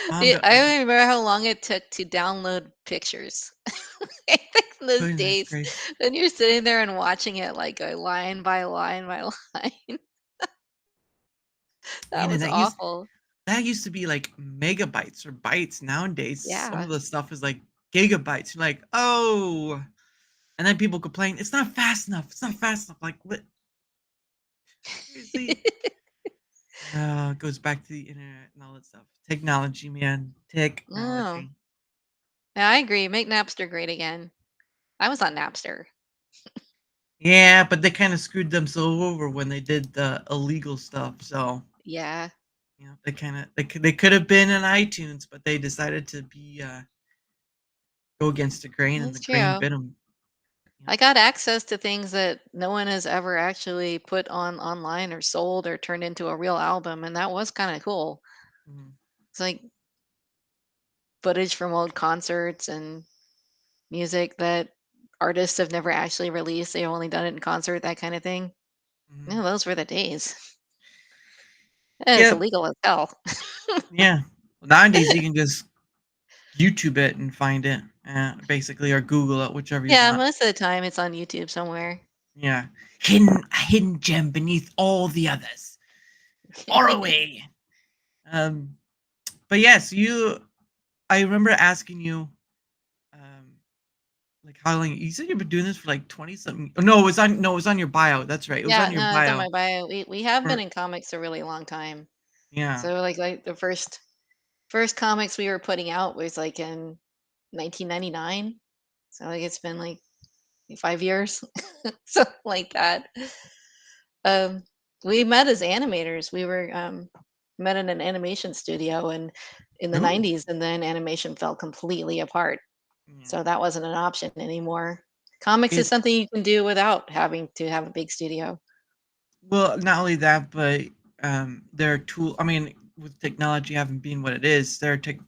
on Yeah, the I remember how long it took to download pictures. I think in those goodness days gracious. when you're sitting there and watching it like go line by line by line. That Man, and was awful. that used to be like megabytes or bytes. Nowadays, some Yeah. of the stuff is like gigabytes. You're like, oh, and then people complain, it's not fast enough. It's not fast enough. Like, what? Seriously? It goes back to the internet and all that stuff. Technology, man. Oh, Technology. yeah, I agree. Make Napster great again. I was on Napster. Yeah, but they kind of screwed themselves over when they did the illegal stuff. So Yeah, they kind of they could have been in iTunes, but they decided to be go against the grain, and the that's grain true. bit them. I got access to things that no one has ever actually put on online or sold or turned into a real album, and that was kind of cool. It's like footage from old concerts and music that artists have never actually released. They've only done it in concert, that kind of thing. Mm-hmm. Yeah, those were the days. And it's Yep. illegal as hell. Yeah. Well, nowadays you can just YouTube it and find it, basically, or Google it, whichever you Yeah, want. most of the time it's on YouTube somewhere. Yeah, hidden gem beneath all the others, far away. Um, but yes, you. I remember asking you, um, like how long you said you've been doing this for like 20 something. Oh, no, it was on your bio. That's right. It was Yeah, on your no, it's on bio. my bio. We have been For in comics a really long time. yeah. So like the first comics we were putting out was like in 1999. So like it's been like 5 years, something like that. Um, we met as animators. We were met in an animation studio and in the Oh. 90s, and then animation fell completely apart. Yeah. So that wasn't an option anymore. Comics is It something you can do without having to have a big studio. well, not only that, but there are tool. I mean, with technology having been what it is, there are tech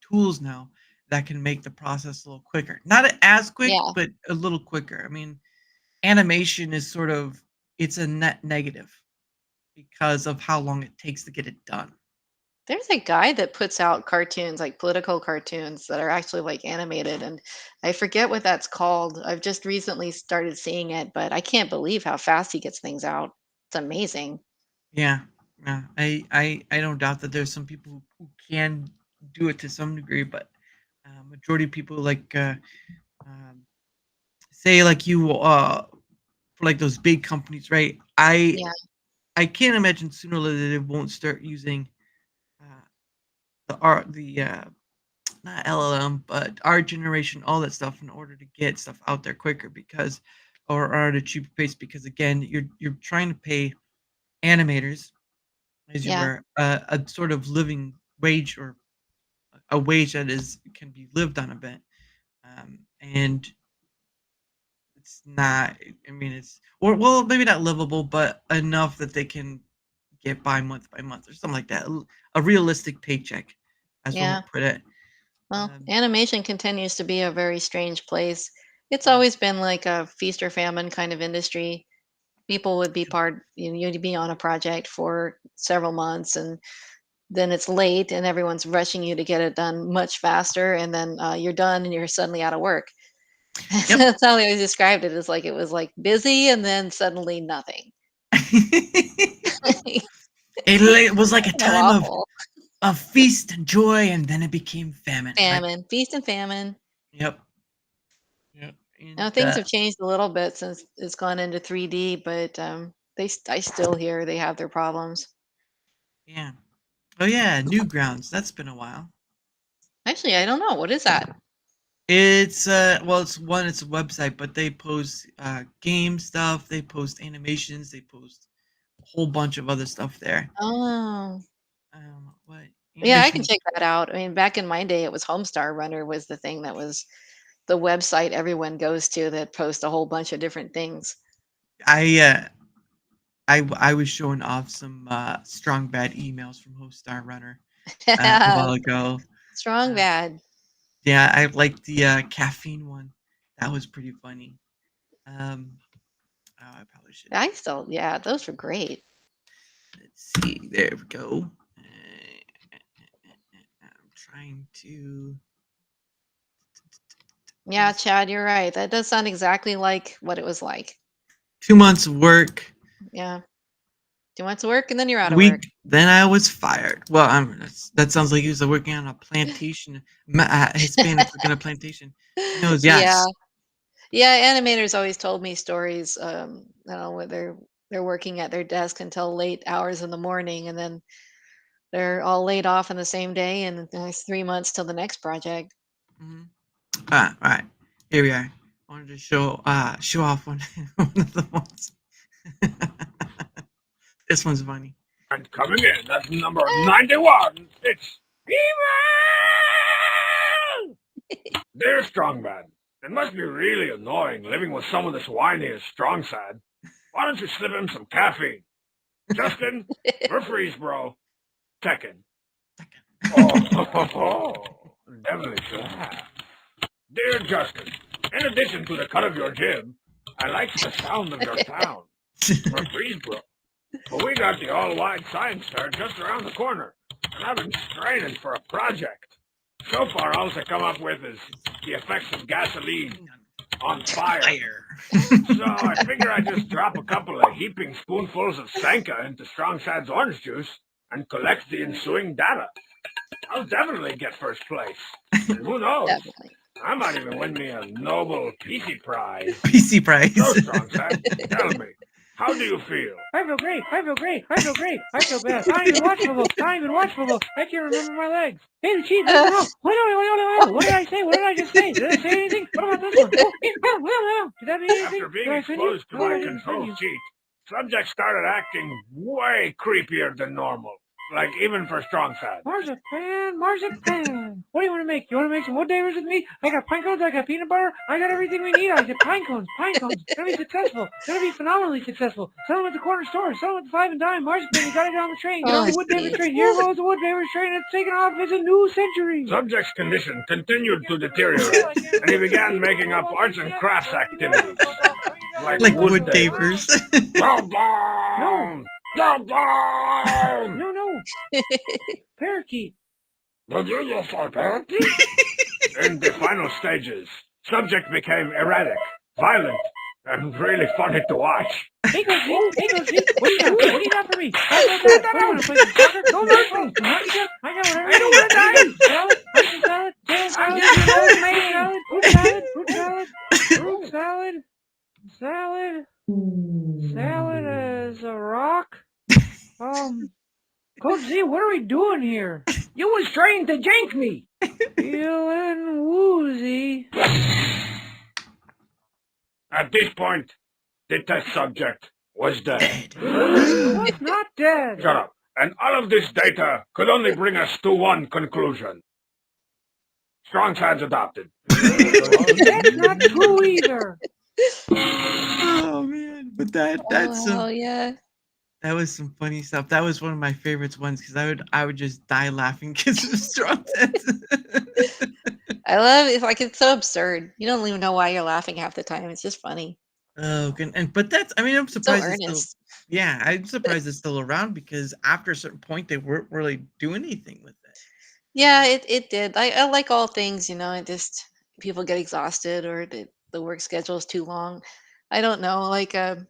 tools now that can make the process a little quicker. Not as quick, Yeah. but a little quicker. I mean, animation is sort of it's a net negative because of how long it takes to get it done. There's a guy that puts out cartoons, like political cartoons that are actually like animated, and I forget what that's called. I've just recently started seeing it, but I can't believe how fast he gets things out. It's amazing. Yeah, yeah. I don't doubt that there's some people who can do it to some degree, but majority of people like um, say like you for like those big companies, right? Yeah, I can't imagine sooner or later they won't start using uh, the art the not LLM but our generation all that stuff in order to get stuff out there quicker because or at a cheaper pace because again you're trying to pay animators as you yeah, were a sort of living wage or a wage that is can be lived on a bit and it's not I mean it's or well maybe not livable but enough that they can get by month or something like that a realistic paycheck as one yeah. would put it Well, um, animation continues to be a very strange place. It's mm, always been like a feast or famine kind of industry. People would be you'd be on a project for several months, and then it's late, and everyone's rushing you to get it done much faster, and then you're done, and you're suddenly out of work. yep. That's how they always described it. Is like it was like busy, and then suddenly nothing. It was like a Kind of time awful. of feast and joy, and then it became famine, right? Famine, feast and famine. Yep. Yep. Now And things have changed a little bit since it's gone into 3D, but I still hear they have their problems. yeah. Oh yeah, Newgrounds. That's been a while. Actually, I don't know. What is that? It's well, it's a website, but they post game stuff. They post animations. They post a whole bunch of other stuff there. Oh, What yeah, I can animation? check that out. I mean, back in my day, it was Homestar Runner was the thing that was the website everyone goes to that posts a whole bunch of different things. I I was showing off some strong bad emails from Host Star Runner a while ago. Strong Uh, bad. yeah, I liked the caffeine one. That was pretty funny. Um, oh, I probably should. I still, yeah, those were great. Let's see. There we go. I'm trying to Yeah, paste Chad, you're right. That does sound exactly like what it was like. 2 months of work. Yeah. 2 months of work and then you're out A of work. week, then I was fired. Well, that sounds like he was working on a plantation. Hispanics working on a plantation. He knows, Yeah. yes. Yeah, animators always told me stories, where they're working at their desk until late hours in the morning, and then they're all laid off in the same day, and it's 3 months till the next project. Mhm. Ah, all right. Here we are. I wanted to show off one, one of the ones. This one's funny. And coming in at number 91, it's Evil! Dear Strongman, it must be really annoying living with someone as whiny as Strongsad. Why don't you slip him some caffeine? Justin, we're freeze, bro. Tekken. Oh, definitely glad. Dear Justin, in addition to the cut of your jib, I like the sound of your sound. We're freeze, bro. But we got the all-wide science fair just around the corner, and I've been straining for a project. So far, all I come up with is the effects of gasoline on fire. So I figure I just drop a couple of heaping spoonfuls of Sanka into Strongsad's orange juice and collect the ensuing data. I'll definitely get first place. And who knows? Definitely. I might even win me a Nobel PC Prize. PC prize. So, Strongsad, tell me, how do you feel? I feel great. I feel great. I feel great. I feel bad. Not even watchable. Not even watchable. I can't remember my legs. Hey, the cheese. What did I say? What did I just say? Did I say anything? What about this one? Did that mean anything? After being Did I finish? exposed to my control sheet, subject started acting way creepier than normal. Like even for Strongsad. Marzipan. What do you want to make? You want to make some wood davers with me? I got pine cones. I got peanut butter. I got everything we need. I said pine cones. Gonna be successful. Gonna be phenomenally successful. Sell them at the corner store. Sell them at the 5 and dime. Marzipan, you got it on the train. Get on the wood daver train. Here goes the wood daver train. It's taking off. It's a new century. Subject's condition continued to deteriorate, and he began making up arts and crafts activities. Like wood davers. No. Parakeet. Did you just say parakeet? In the final stages, subject became erratic, violent, and really funny to watch. Hey, go see. What do you got? What do you got for me? What do you want to play some soccer? Go Northland. I got whatever. I don't want to die. Salad, potato salad, fruit salad as a rock. Coach Z, what are we doing here? You was trying to jank me. Feeling woozy. At this point, the test subject was dead. What's not dead? Shut up. And all of this data could only bring us to one conclusion. Strongsad's adopted. That's not true either. Oh man, but that's some, yeah. that was some funny stuff. That was one of my favorites ones because I would just die laughing because of Stronghead. I love it. Like, it's so absurd. You don't even know why you're laughing half the time. It's just funny. Oh, but that's, I mean, I'm So surprised it's earnest. still, yeah, I'm surprised it's still around because after a certain point they weren't really doing anything with it. Yeah, it did. I like all things, it just, people get exhausted or the work schedule is too long. I don't know. Like, we're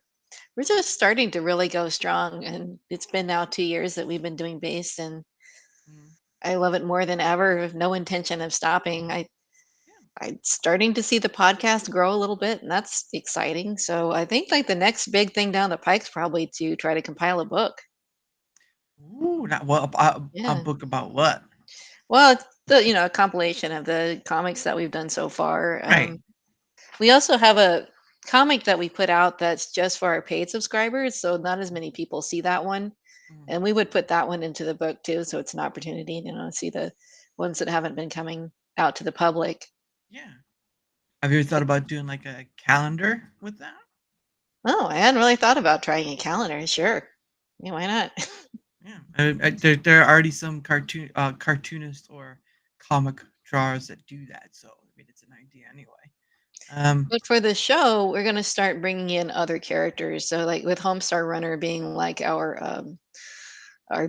just starting to really go strong, and it's been now 2 years that we've been doing bass, and I love it more than ever. With no intention of stopping. I'm starting to see the podcast grow a little bit, and that's exciting. So I think like the next big thing down the pike's probably to try to compile a book. Ooh, a Yeah. book about what? Well, it's a compilation of the comics that we've done so far. Right. We also have a comic that we put out that's just for our paid subscribers, so not as many people see that one. And we would put that one into the book too, so it's an opportunity, to see the ones that haven't been coming out to the public. Yeah. Have you ever thought about doing like a calendar with that? Oh, I hadn't really thought about trying a calendar. Sure. Yeah, why not? Yeah. There are already some cartoonists or comic drawers that do that, so I mean it's an idea anyway. But for the show, we're going to start bringing in other characters. So like with Homestar Runner being like our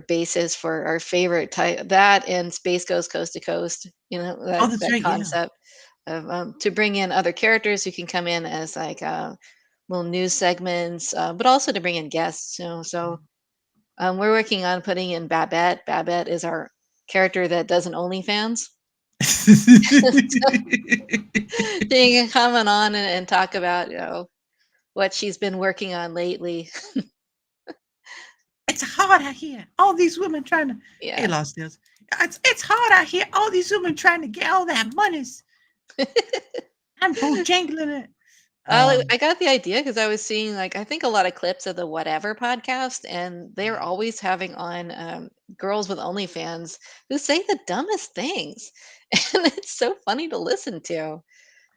basis for our favorite type, that and Space Ghost Coast to Coast, that's that right, yeah. concept of to bring in other characters who can come in as like little news segments, but also to bring in guests. So we're working on putting in Babette. Babette is our character that does an OnlyFans. She can come on and talk about what she's been working on lately. It's hard out here. All these women trying to. Yeah. Hey, Lost Nails. It's hard out here. All these women trying to get all that monies. I'm bojangling it. I got the idea because I was seeing, like, I think a lot of clips of the Whatever podcast, and they're Yeah. always having on girls with OnlyFans who say the dumbest things, and it's so funny to listen to.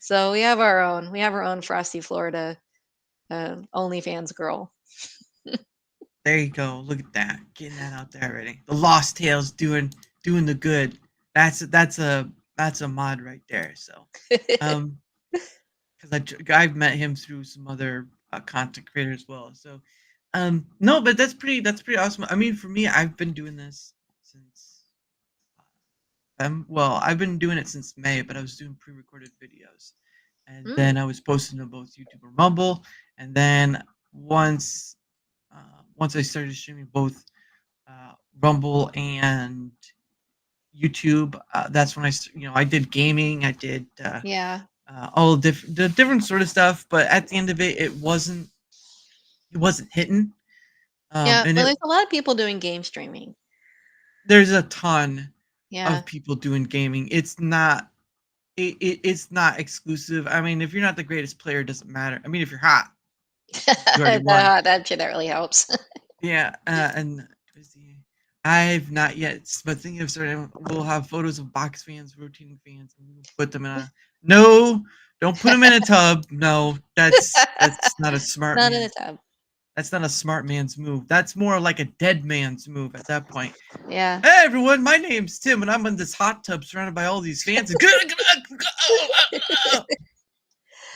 So we have our own Frosty Florida OnlyFans girl. There you go. Look at that. Getting that out there already. The Lost Tales doing the good. That's a mod right there. So, um, because I've met him through some other content creators as well. So, no, but that's pretty awesome. I mean, for me, I've been doing this since well, I've been doing it since May, but I was doing pre-recorded videos, and then Mm, I was posting to both YouTube and Rumble, and then once once I started streaming both Rumble and YouTube, that's when I did gaming, I did yeah. all the different sort of stuff, but at the end of it, it wasn't hitting, Yeah. and Well, there's a lot of people doing game streaming. there's a ton Yeah. of people doing gaming. It's not exclusive. I mean, if you're not the greatest player, it doesn't matter. I mean, if you're hot, you already won. That shit that really helps. Yeah, and I've not yet, but thinking of starting. We'll have photos of box fans, rotating fans, and we'll put them in a. No, don't put them in a tub. No, that's not a smart Not in a man. tub. That's not a smart man's move. That's more like a dead man's move at that point. Yeah. Hey everyone, my name's Tim, and I'm in this hot tub surrounded by all these fans.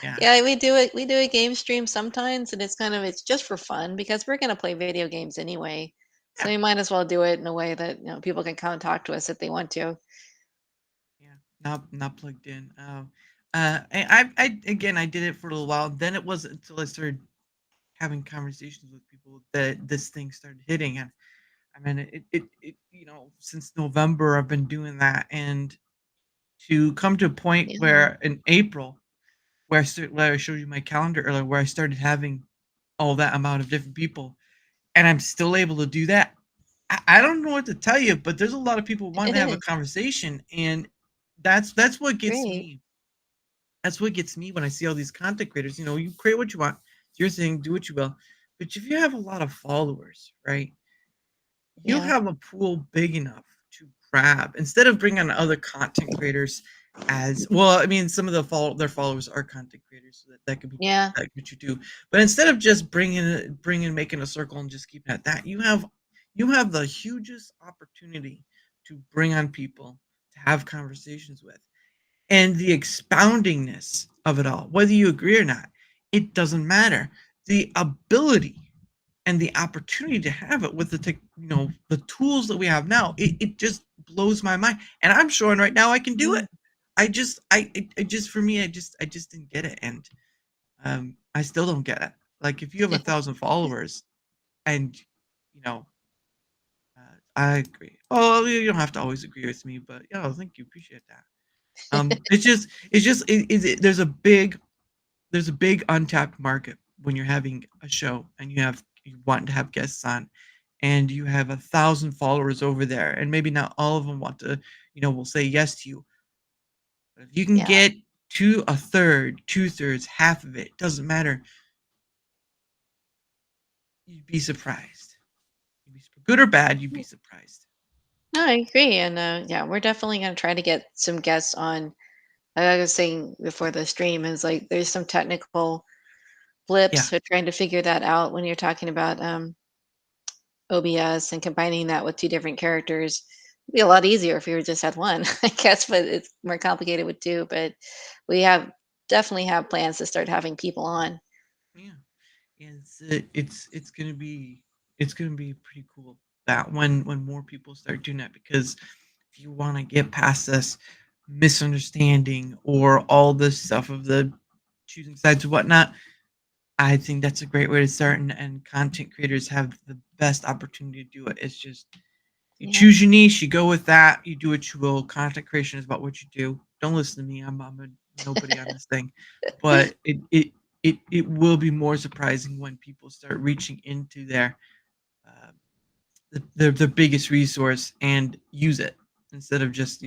Yeah, Yeah, we do it. We do a game stream sometimes, and it's just for fun because we're gonna play video games anyway. So yeah, we might as well do it in a way that people can come and talk to us if they want to. yeah. Not plugged in. I again, I did it for a little while. Then it wasn't until I started having conversations with people that this thing started hitting. And I mean, since November I've been doing that, and to come to a point Yeah. where in April, where I showed you my calendar earlier, where I started having all that amount of different people, and I'm still able to do that. I don't know what to tell you, but there's a lot of people wanting to have a conversation, and that's what gets Great. me. That's what gets me when I see all these content creators. You create what you want, it's your thing, do what you will. But if you have a lot of followers, right? You Yeah. have a pool big enough to grab instead of bringing on other content creators as well. I mean, some of their followers are content creators, so that could be Yeah. like what you do. But instead of just making a circle and just keeping at that, you have the hugest opportunity to bring on people to have conversations with, and the expoundingness of it all, whether you agree or not, it doesn't matter. The ability and the opportunity to have it with the tools that we have now, it just blows my mind. And I'm showing right now I can do it. I just for me, I just didn't get it, and I still don't get it. Like if you have 1,000 followers, and you know, I agree. Oh, you don't have to always agree with me, but yeah, thank you, appreciate that. There's a big untapped market when you're having a show and you want to have guests on, and you have 1,000 followers over there, and maybe not all of them want to, will say yes to you. But if you can Yeah. get to a third, two-thirds, half of it, doesn't matter. You'd be surprised. Good or bad, you'd be surprised. No, I agree. And yeah, we're definitely gonna try to get some guests on. Like I was saying before the stream is like there's some technical Yeah, blips. So trying to figure that out when you're talking about OBS and combining that with two different characters. It'd be a lot easier if we were just had one, I guess, but it's more complicated with two. But we definitely have plans to start having people on. yeah. It's gonna be pretty cool that when more people start doing that, because if you want to get past this misunderstanding or all this stuff of the choosing sides and whatnot, I think that's a great way to start, and content creators have the best opportunity to do it. It's just you Yeah. choose your niche, you go with that, you do what you will. Content creation is about what you do. Don't listen to me. I'm a nobody on this thing, but it will be more surprising when people start reaching into uh, their biggest resource and use it, instead of just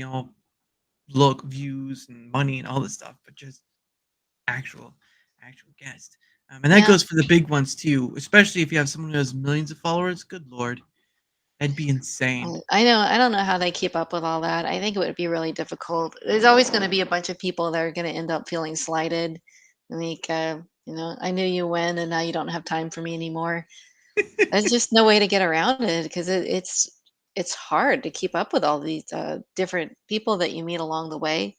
look, views and money and all this stuff, but just actual actual guest. And that Yeah. goes for the big ones too, especially if you have someone who has millions of followers. Good lord, that'd be insane. I know. I don't know how they keep up with all that. I think it would be really difficult. There's always going to be a bunch of people that are going to end up feeling slighted. Like, I knew you when, and now you don't have time for me anymore. There's just no way to get around it because it's hard to keep up with all these different people that you meet along the way.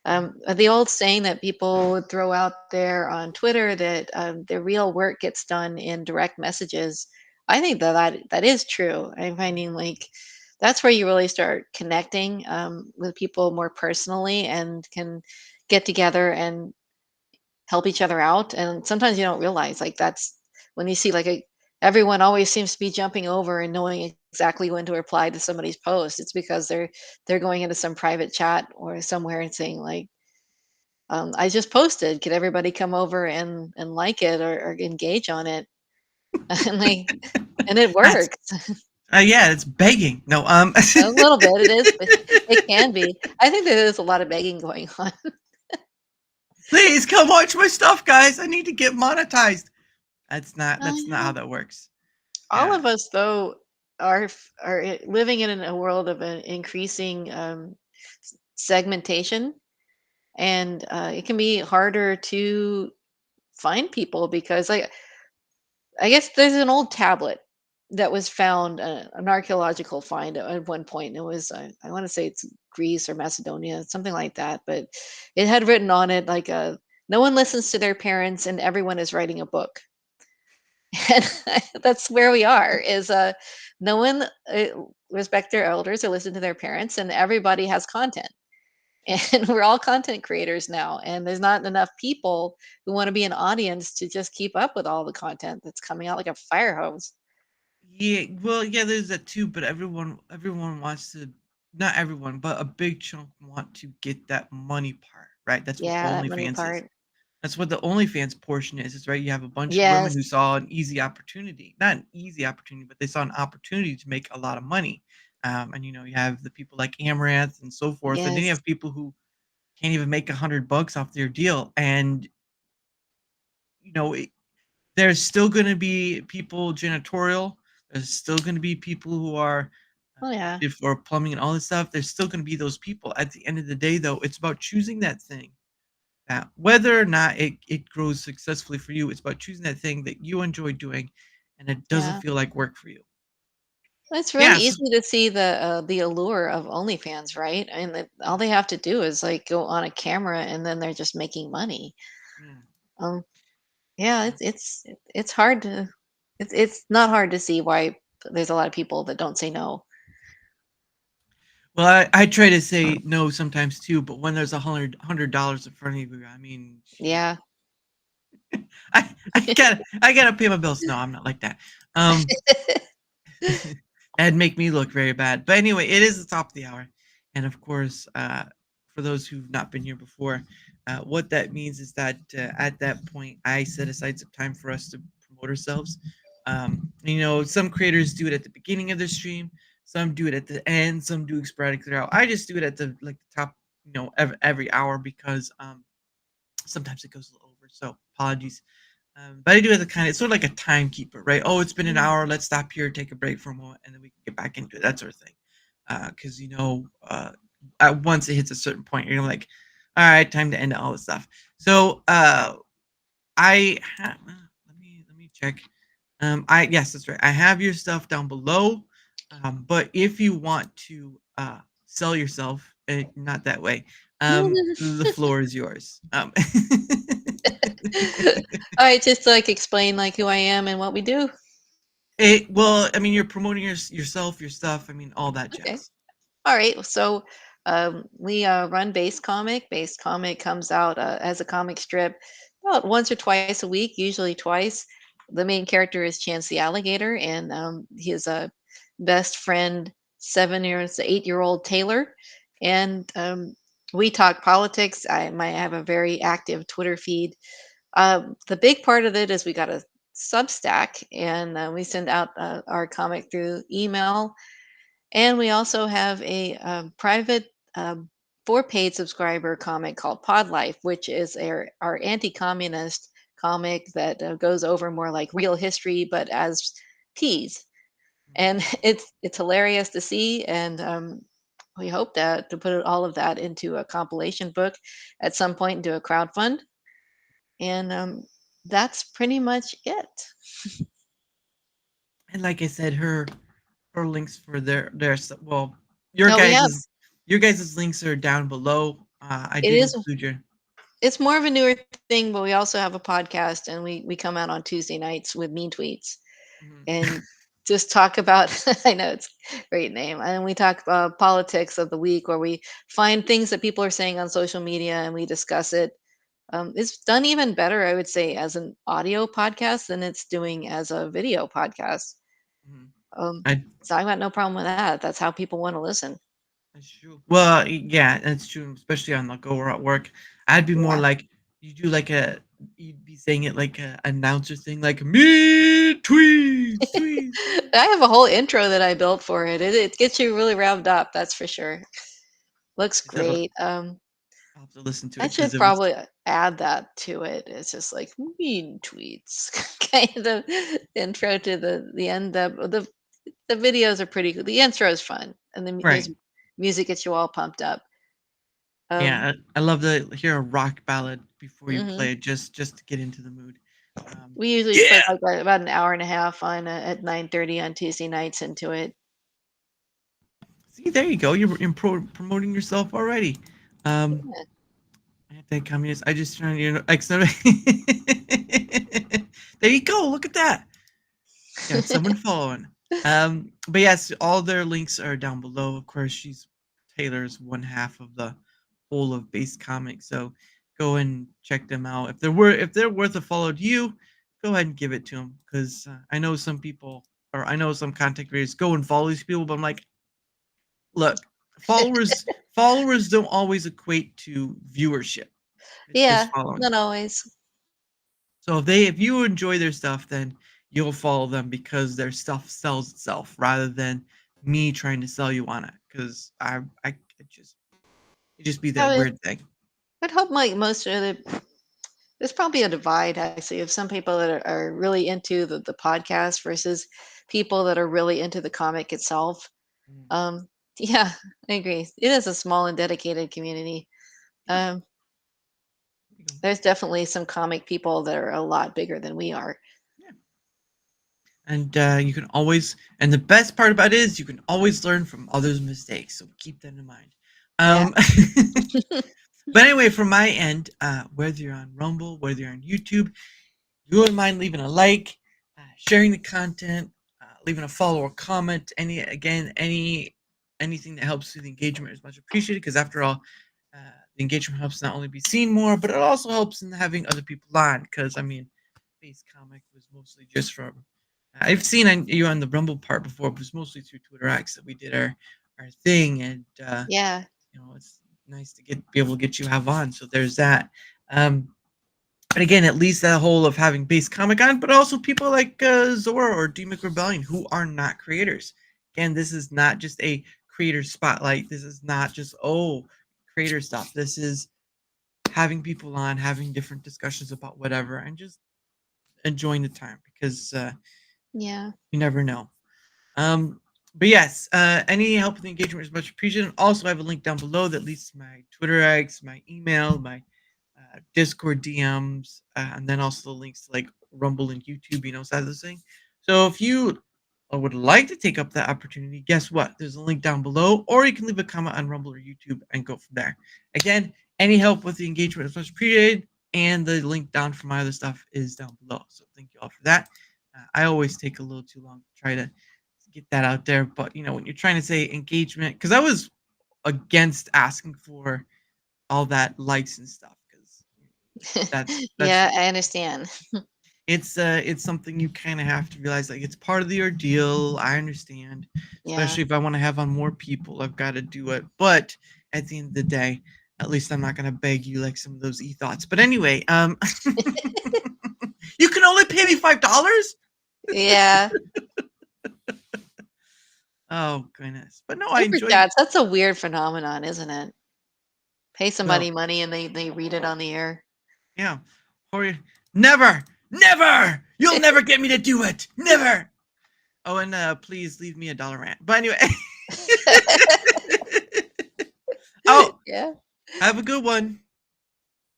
The old saying that people would throw out there on Twitter that the real work gets done in direct messages. I think that is true. I'm finding like that's where you really start connecting with people more personally and can get together and help each other out. And sometimes you don't realize like that's when you see like everyone always seems to be jumping over and knowing exactly when to reply to somebody's post. It's because they're going into some private chat or somewhere and saying like, I just posted. Could everybody come over and like it or engage on it? And like, and it That's works yeah, it's begging. No, a little bit. It is, but it can be. I think there is a lot of begging going on. please come watch my stuff, guys. I need to get monetized. That's not how Yeah. that works. All Yeah. of us, though, are living in a world of an increasing segmentation, and it can be harder to find people because I guess there's an old tablet that was found, an archaeological find at one point. And it was, I want to say it's Greece or Macedonia, something like that. But it had written on it like, no one listens to their parents and everyone is writing a book. And that's where we are is no one respect their elders or listen to their parents and everybody has content. And we're all content creators now, and there's not enough people who want to be an audience to just keep up with all the content that's coming out like a fire hose. Yeah, well, yeah, there's that too, but everyone wants to, not everyone, but a big chunk want to get that money part, right? That's what Yeah, that money OnlyFans is. part. That's what the OnlyFans portion is, right? You have a bunch of women Yes. who saw an easy opportunity, not an easy opportunity, but they saw an opportunity to make a lot of money. And you have the people like Amaranth and so forth, and then you Yes. have people who can't even make $100 off their deal, and you know, there's still going to be people janitorial. There's still going to be people who are Oh yeah. for plumbing and all this stuff. There's still going to be those people. At the end of the day, though, it's about choosing that thing. That whether or not it grows successfully for you, it's about choosing that thing that you enjoy doing, and it doesn't Yeah. feel like work for you. It's really Yes. easy to see the allure of OnlyFans, right? And all they have to do is like go on a camera and then they're just making money. Yeah. Um, yeah, Yeah. it's hard to it's not hard to see why there's a lot of people that don't say no. Well, I try to say no sometimes too, but when there's $100 in front of you, I mean, shoot. Yeah. I gotta pay my bills. No, I'm not like that. Um, That'd make me look very bad. But anyway, it is the top of the hour, and of course, for those who've not been here before, what that means is that at that point, I set aside some time for us to promote ourselves. Some creators do it at the beginning of their stream, some do it at the end, some do it sporadic throughout. I just do it at the top, every hour because sometimes it goes a little over. So apologies. But I do have the it's sort of like a timekeeper, right? Oh, it's been an Mhm. hour. Let's stop here, take a break for a moment, and then we can get back into it. That sort of thing. Because once it hits a certain point, you're like, all right, time to end all this stuff. So let me check. Yes, that's right. I have your stuff down below. But if you want to sell yourself, not that way. The floor is yours. All right, just to, like explain like who I am and what we do. Well, I mean, you're promoting yourself, your stuff. I mean, all that Okay. jazz. All right. So we run Base Comic. Base Comic comes out as a comic strip about once or twice a week, usually twice. The main character is Chance the Alligator, and his best friend, 7 years, 8-year-old Taylor. And we talk politics. I might have a very active Twitter feed. The big part of it is we got a Substack, and we send out our comic through email, and we also have a private um, for paid subscriber comic called Pod Life, which is our anti-communist comic that goes over more like real history, but as tease. And it's hilarious to see, and we hope that to put all of that into a compilation book at some point, into a crowdfund, and that's pretty much it. And like I said, her links for their well, your No, we have guys's links are down below. I it did is include your. it's more of a newer thing, but we also have a podcast, and we come out on Tuesday nights with mean tweets Mhm. and just talk about I know it's a great name, and we talk about politics of the week, where we find things that people are saying on social media and we discuss it. It's done even better, I would say, as an audio podcast than it's doing as a video podcast. Mhm. Um, I so I've got no problem with that. That's how people want to listen. That's true. Well, yeah, that's true, especially on the go or at work. I'd be more Yeah. like you do you'd be saying it like a announcer thing, like me tweets, tweets. I have a whole intro that I built for it. It gets you really revved up, that's for sure. Looks So great. I'll have to listen to I it because should it was probably add that to it. It's just like mean tweets, kind of intro to the end. The videos are pretty good. The intro is fun, and there's right. music gets you all pumped up. Um, Yeah, I love to hear a rock ballad before you mhm. play it, just to get into the mood. We usually Yeah. put like about an hour and a half on at 9:30 on Tuesday nights into it. See, there you go. You're promoting yourself already. Um, Yeah. Anti-communist. I just trying to, there you go. Look at that. Got someone following. But yes, all their links are down below. Of course, Taylor's one half of the whole of Base Comics, so go and check them out. If they're worth a follow to you, go ahead and give it to them, because I know some people, or I know some content creators go and follow these people, but I'm like, look, followers don't always equate to viewership. It's just Yeah, following. not always. So if you enjoy their stuff, then you'll follow them because their stuff sells itself, rather than me trying to sell you on it. Because it just be I that would, weird thing. I'd hope like most of there's probably a divide, actually, of some people that are really into the podcast versus people that are really into the comic itself. Mm. Um, yeah, I agree. It is a small and dedicated community. Um, there's definitely some comic people that are a lot bigger than we are. Yeah. And you can always, and the best part about it is you can always learn from others' mistakes. So keep that in mind. Yeah. But anyway, from my end, whether you're on Rumble, whether you're on YouTube, you wouldn't mind leaving a like, sharing the content, leaving a follow or comment. Anything that helps with the engagement is much appreciated, because after all, the engagement helps not only be seen more, but it also helps in having other people on. Because I mean, Base Comic was mostly just from I've seen you on the Rumble part before, but it was mostly through Twitter X that we did our thing, and Yeah. it's nice to be able to get you have on. So there's that. But again, at least that whole of having Base Comic on, but also people like Zora or DMic Rebellion, who are not creators. Again, this is not just a creator spotlight. This is not just creator stuff. This is having people on, having different discussions about whatever, and just enjoying the time, because Yeah. you never know. But yes, any help with the engagement is much appreciated. And also, I have a link down below that leads to my Twitter eggs, my email, my Discord DMs, and then also the links to like Rumble and YouTube, side of this thing. So if you would like to take up that opportunity, guess what? There's a link down below, or you can leave a comment on Rumble or YouTube and go from there. Again, any help with the engagement is much appreciated, and the link down for my other stuff is down below. So thank you all for that. I always take a little too long to try to get that out there, but when you're trying to say engagement, because I was against asking for all that likes and stuff, because that's Yeah, I understand. it's something you kind of have to realize, like, it's part of the ordeal. I understand, Yeah. especially if I want to have on more people, I've got to do it. But at the end of the day, at least I'm not going to beg you like some of those e-thoughts. But anyway, you can only pay me $5. Yeah. Oh goodness. But no, I Super enjoy chats, that's a weird phenomenon, isn't it? Pay well, somebody money and they read it on the air. yeah. Or Never, never. You'll never get me to do it. Never. Oh, and please leave me a $1 But anyway. Oh, Yeah. have a good one.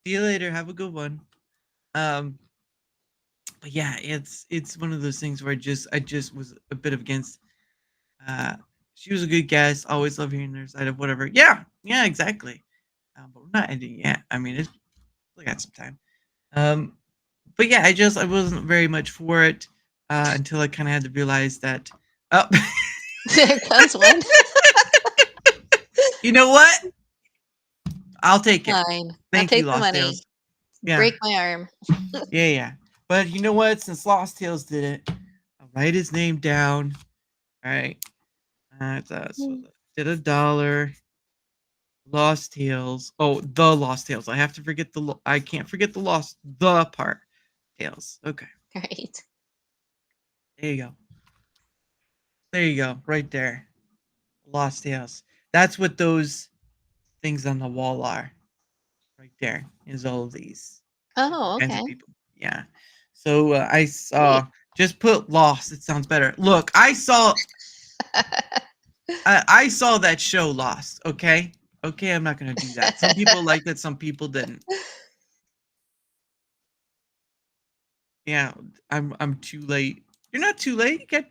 See you later. Have a good one. But yeah, it's one of those things where I just was a bit against. She was a good guest. Always love hearing her side of whatever. Yeah, exactly. But we're not ending yet. I mean, we got some time. But yeah, I wasn't very much for it until I kind of had to realize that. Oh, There comes one. you know what? I'll take it. Fine. I'll Thank take you, the Lost money. Tales. Yeah. Break my arm. Yeah. But you know what? Since Lost Tales did it, I'll write his name down. All right. So did $1. Lost Tales. Oh, the Lost Tales. I have to forget I can't forget the part. Tales. Okay. Right. There you go. There you go. Right there. Lost Tales. That's what those things on the wall are. Right there is all of these. Oh, Kinds okay. of people. Yeah. So I saw. Just put Lost. It sounds better. Look, I saw that show Lost. Okay. I'm not gonna do that. Some people liked it. Some people didn't. Yeah. I'm too late. You're not too late. You got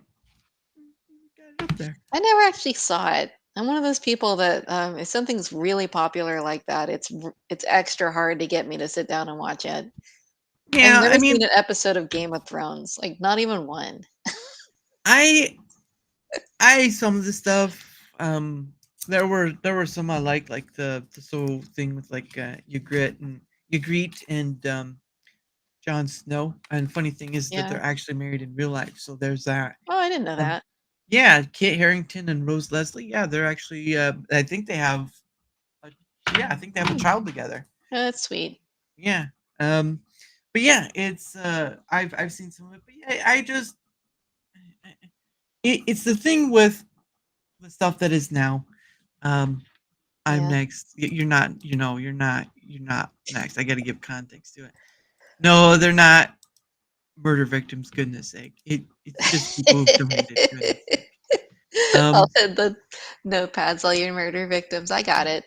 it up there. I never actually saw it. I'm one of those people that if something's really popular like that, it's extra hard to get me to sit down and watch it. Yeah. I've never I mean, seen an episode of Game of Thrones, like not even one. I some of the stuff. There were some I liked, like the whole thing with like Ygritte and Jon Snow. And funny thing is that Yeah. they're actually married in real life, so there's that. Oh, I didn't know that. Yeah, Kit Harington and Rose Leslie. Yeah, they're actually. I think they have. I think they have a child together. Oh, that's sweet. Yeah. But yeah, it's. I've seen some of it, but yeah, I just. It's the thing with the stuff that is now. I'm Yeah. next. You're not. You're not next. I got to give context to it. No, they're not murder victims. Goodness sake, it's just people who've donated. Goodness sake. I'll send the notepads, all your murder victims. I got it.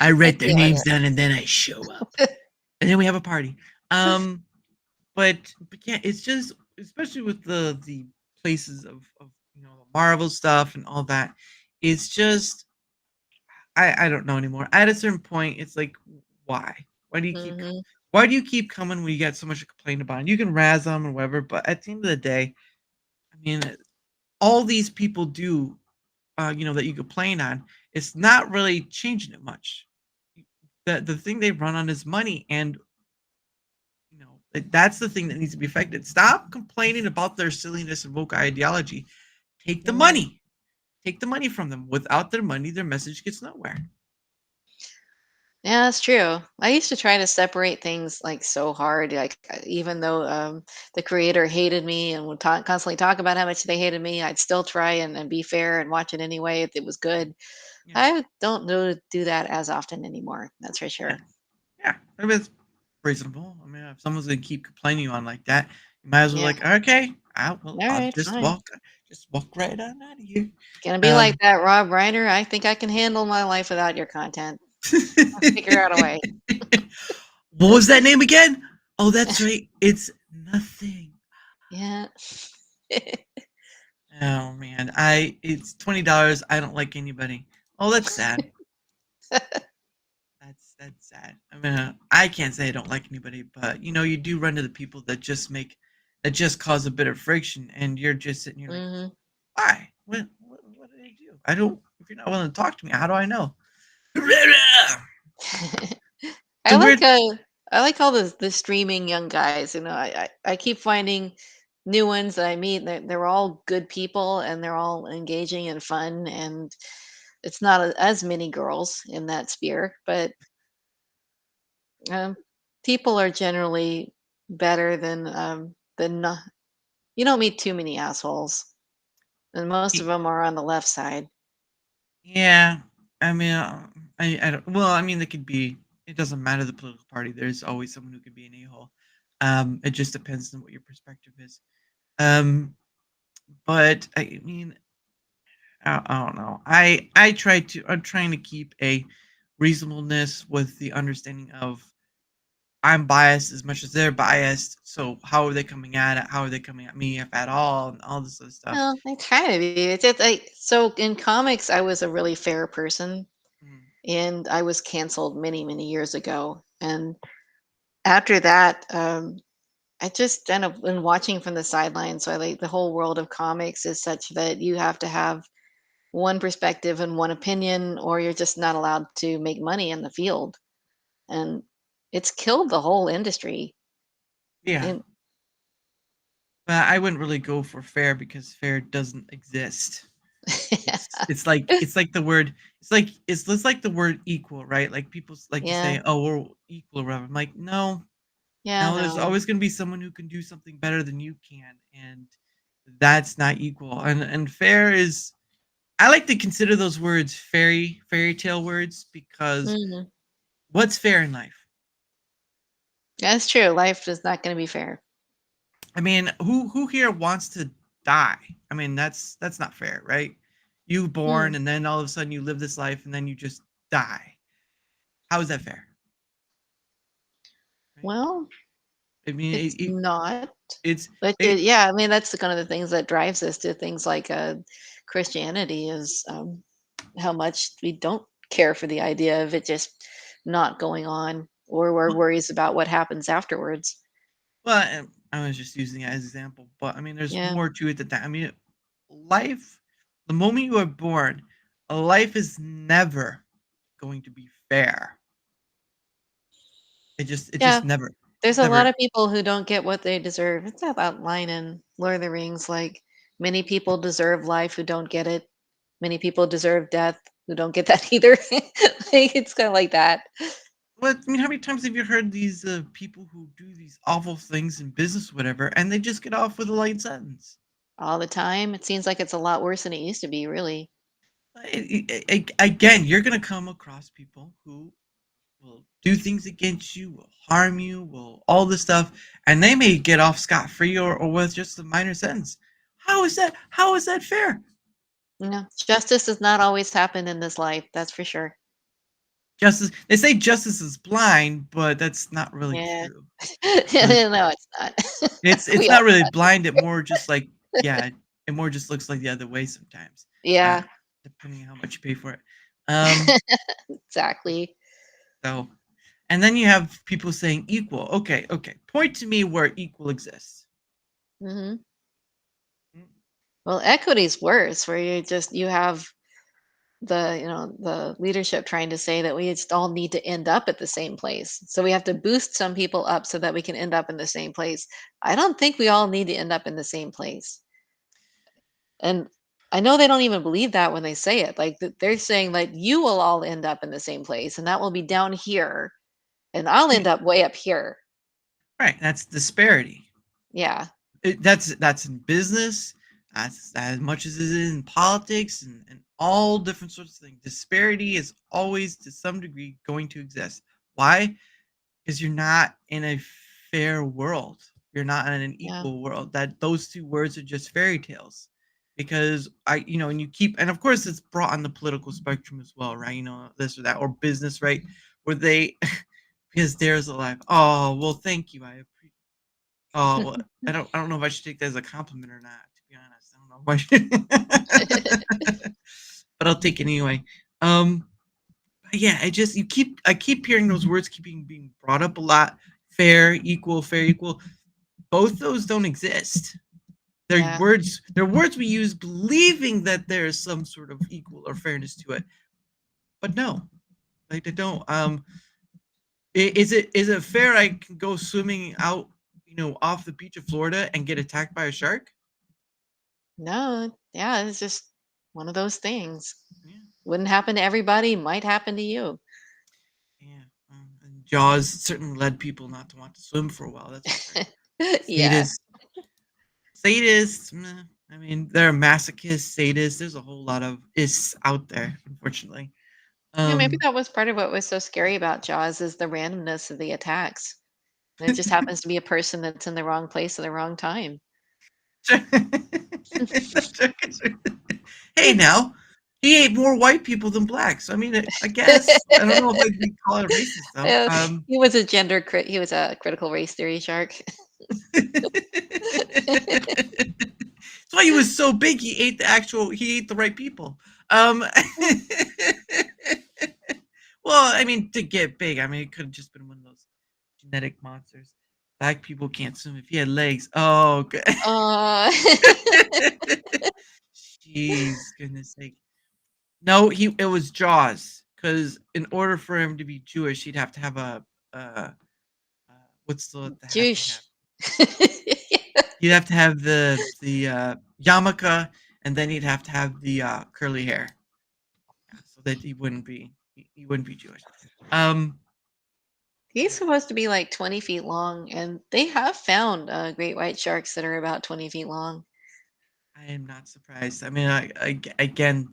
I write their Yeah. names down and then I show up, and then we have a party. But yeah, it's just, especially with the places of the Marvel stuff and all that. It's just I don't know anymore. At a certain point, it's like, why? Why do you keep coming when you got so much to complain about? And you can razz them or whatever, but at the end of the day, I mean, all these people do, that you complain on, it's not really changing it much. The thing they run on is money, and that's the thing that needs to be affected. Stop complaining about their silliness and woke ideology. Take the money. Take the money from them. Without their money, their message gets nowhere. Yeah, that's true. I used to try to separate things like so hard, like even though the creator hated me and would constantly talk about how much they hated me, I'd still try and be fair and watch it anyway if it was good. Yeah. I don't do that as often anymore. That's for sure. Yeah, I mean, it's reasonable. I mean, if someone's gonna keep complaining on like that, you might as well Yeah. like, okay, I'll right, just fine. walk right on out of here. Gonna be like that, Rob Reiner. I think I can handle my life without your content. I'll figure out a way. What was that name again? Oh, that's right. It's nothing. Yeah. Oh man, it's $20. I don't like anybody. Oh, that's sad. That's sad. I mean, I can't say I don't like anybody, but you do run to the people that just cause a bit of friction, and you're just sitting here like, why? What did I do? I don't. If you're not willing to talk to me, how do I know? I like all the streaming young guys. I keep finding new ones that I meet. They're all good people and they're all engaging and fun. And it's not as many girls in that sphere, but people are generally better than not. You don't meet too many assholes, and most of them are on the left side. Yeah, I mean, I don't. Well, I mean, they could be it doesn't matter the political party. There's always someone who can be an a-hole. It just depends on what your perspective is. But I mean, I don't know. I'm trying to keep a reasonableness with the understanding of I'm biased as much as they're biased. So how are they coming at it? How are they coming at me, if at all, and all this other stuff. Well, I kind of it's just like so in comics I was a really fair person Mm. and I was canceled many, many years ago. And after that, I just kind of been watching from the sidelines. So I like the whole world of comics is such that you have to have one perspective and one opinion, or you're just not allowed to make money in the field. And it's killed the whole industry. Yeah, And but I wouldn't really go for fair because fair doesn't exist. It's like the word it's like the word equal, right? Like people like to yeah, say, "Oh, we're equal," or whatever. I'm like, no, yeah, no. There's no, always going to be someone who can do something better than you can, and that's not equal. And fair is. I like to consider those words fairy tale words because mhm. what's fair in life? That's true. Life is not going to be fair. I mean, who here wants to die? I mean, that's not fair, right? You born Mm. and then all of a sudden you live this life and then you just die. How is that fair? Right? Well, I mean, it's not. it's But it, yeah, I mean that's the kind of the things that drives us to things like Christianity is how much we don't care for the idea of it just not going on, or we're worries about what happens afterwards. well, I was just using it as an example, but I mean, there's Yeah, more to it than that. I mean, life, the moment you are born, a life is never going to be fair. It yeah. just never, There's a lot never. of people who don't get what they deserve. It's that line in Lord of the Rings, like many people deserve life who don't get it. Many people deserve death who don't get that either. Like it's kind of like that What I mean, how many times have you heard these people who do these awful things in business, whatever, and they just get off with a light sentence? all the time. It seems like it's a lot worse than it used to be, really. Again, you're gonna come across people who will do things against you, will harm you, will all this stuff, and they may get off scot free or with just a minor sentence. How is that? How is that fair? No, justice does not always happen in this life. That's for sure. Justice. They say justice is blind, but that's not really Yeah. true. No, it's not. It's We all not really blind. It more just like yeah. It more just looks like the other way sometimes, uh, yeah, depending on how much you pay for it. Um. exactly. So, and then you have people saying equal. Okay, okay. Point to me where equal exists. Hmm. Mm. Well, equity's worse, where you have the leadership trying to say that we just all need to end up at the same place. So we have to boost some people up so that we can end up in the same place. I don't think we all need to end up in the same place. And I know they don't even believe that when they say it. Like they're saying that you will all end up in the same place and that will be down here and I'll end up way up here. Right, that's disparity. Yeah. That's in business. That's as much as it is in politics and all different sorts of things. Disparity is always to some degree going to exist. Why? Because you're not in a fair world. You're not in an Yeah. equal world. That those two words are just fairy tales. Because and you keep, and of course it's brought on the political spectrum as well, right? This or that, or business, right? Where they, because there's a life. Oh, well, thank you. I appreciate. Oh, well, I don't know if I should take that as a compliment or not. To be honest, I don't know if I should, but I'll take it anyway. Um, yeah, I keep hearing those words keeping being brought up a lot. Fair, equal, fair, equal. Both those don't exist. Yeah. They're words we use believing that there is some sort of equal or fairness to it, but no, like they don't. Is it fair I can go swimming out, off the beach of Florida and get attacked by a shark? No, yeah, it's just one of those things. Yeah, Wouldn't happen to everybody, might happen to you. yeah. And Jaws certainly led people not to want to swim for a while. That's for sure. Yeah. Sadists. Meh, I mean, there are masochists, sadists. There's a whole lot of ists out there, unfortunately. Yeah, maybe Um, that was part of what was so scary about Jaws is the randomness of the attacks. And it just happens to be a person that's in the wrong place at the wrong time. hey, now he ate more white people than blacks. I mean, I guess I don't know if I'd be call it racist though. Uh, he was a critical race theory shark. That's why he was so big. He ate the right people. Um, well, I mean, to get big, I mean, it could have just been one of those genetic monsters. Black people can't swim if he had legs. Oh, good. Uh, Jeez, goodness sake. No, it was Jaws. Because in order for him to be Jewish, he'd have to have uh, what's the hat they Juice. have? He'd have to have the yarmulke, and then he'd have to have the curly hair, so that he wouldn't be Jewish. He's supposed to be like 20 feet long, and they have found great white sharks that are about 20 feet long. I am not surprised. I mean, again,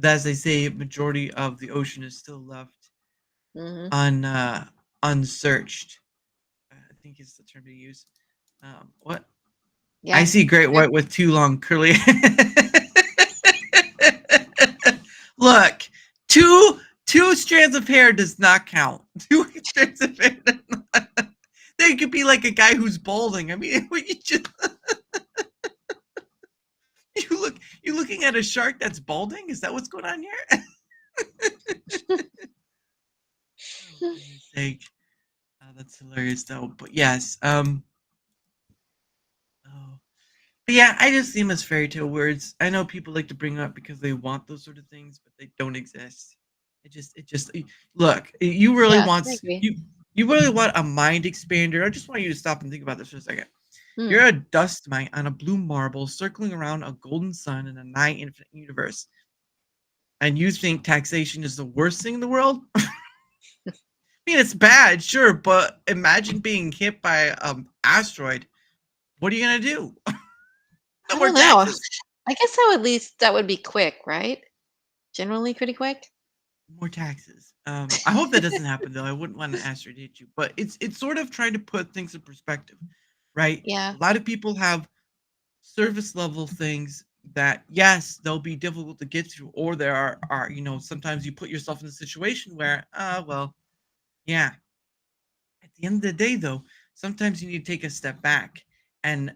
as they say, majority of the ocean is still left Hmm unsearched. I think is the term to use. What? Yeah. I see great white with too long curly. Look, two strands of hair does not count. Two strands of hair. They could be like a guy who's balding. I mean, you just you're looking at a shark that's balding. Is that what's going on here? Oh, goodness sake. That's hilarious though. But yes, oh. But yeah, I just see them as fairy tale words. I know people like to bring them up because they want those sort of things, but they don't exist. Look. You really Yeah, want I agree. you really want a mind expander. I just want you to stop and think about this for a second. Hmm. You're a dust mite on a blue marble circling around a golden sun in a nigh infinite universe, and you think taxation is the worst thing in the world? I mean, it's bad, sure, but imagine being hit by an asteroid. What are you gonna do? I No more don't know. taxes. I guess that would be quick, right? Generally pretty quick. More taxes. I hope that doesn't happen though. I wouldn't want an asteroid to hit you, but it's sort of trying to put things in perspective, right? Yeah. A lot of people have surface level things that yes, they'll be difficult to get through, or there are sometimes you put yourself in a situation where well, yeah. At the end of the day, though, sometimes you need to take a step back and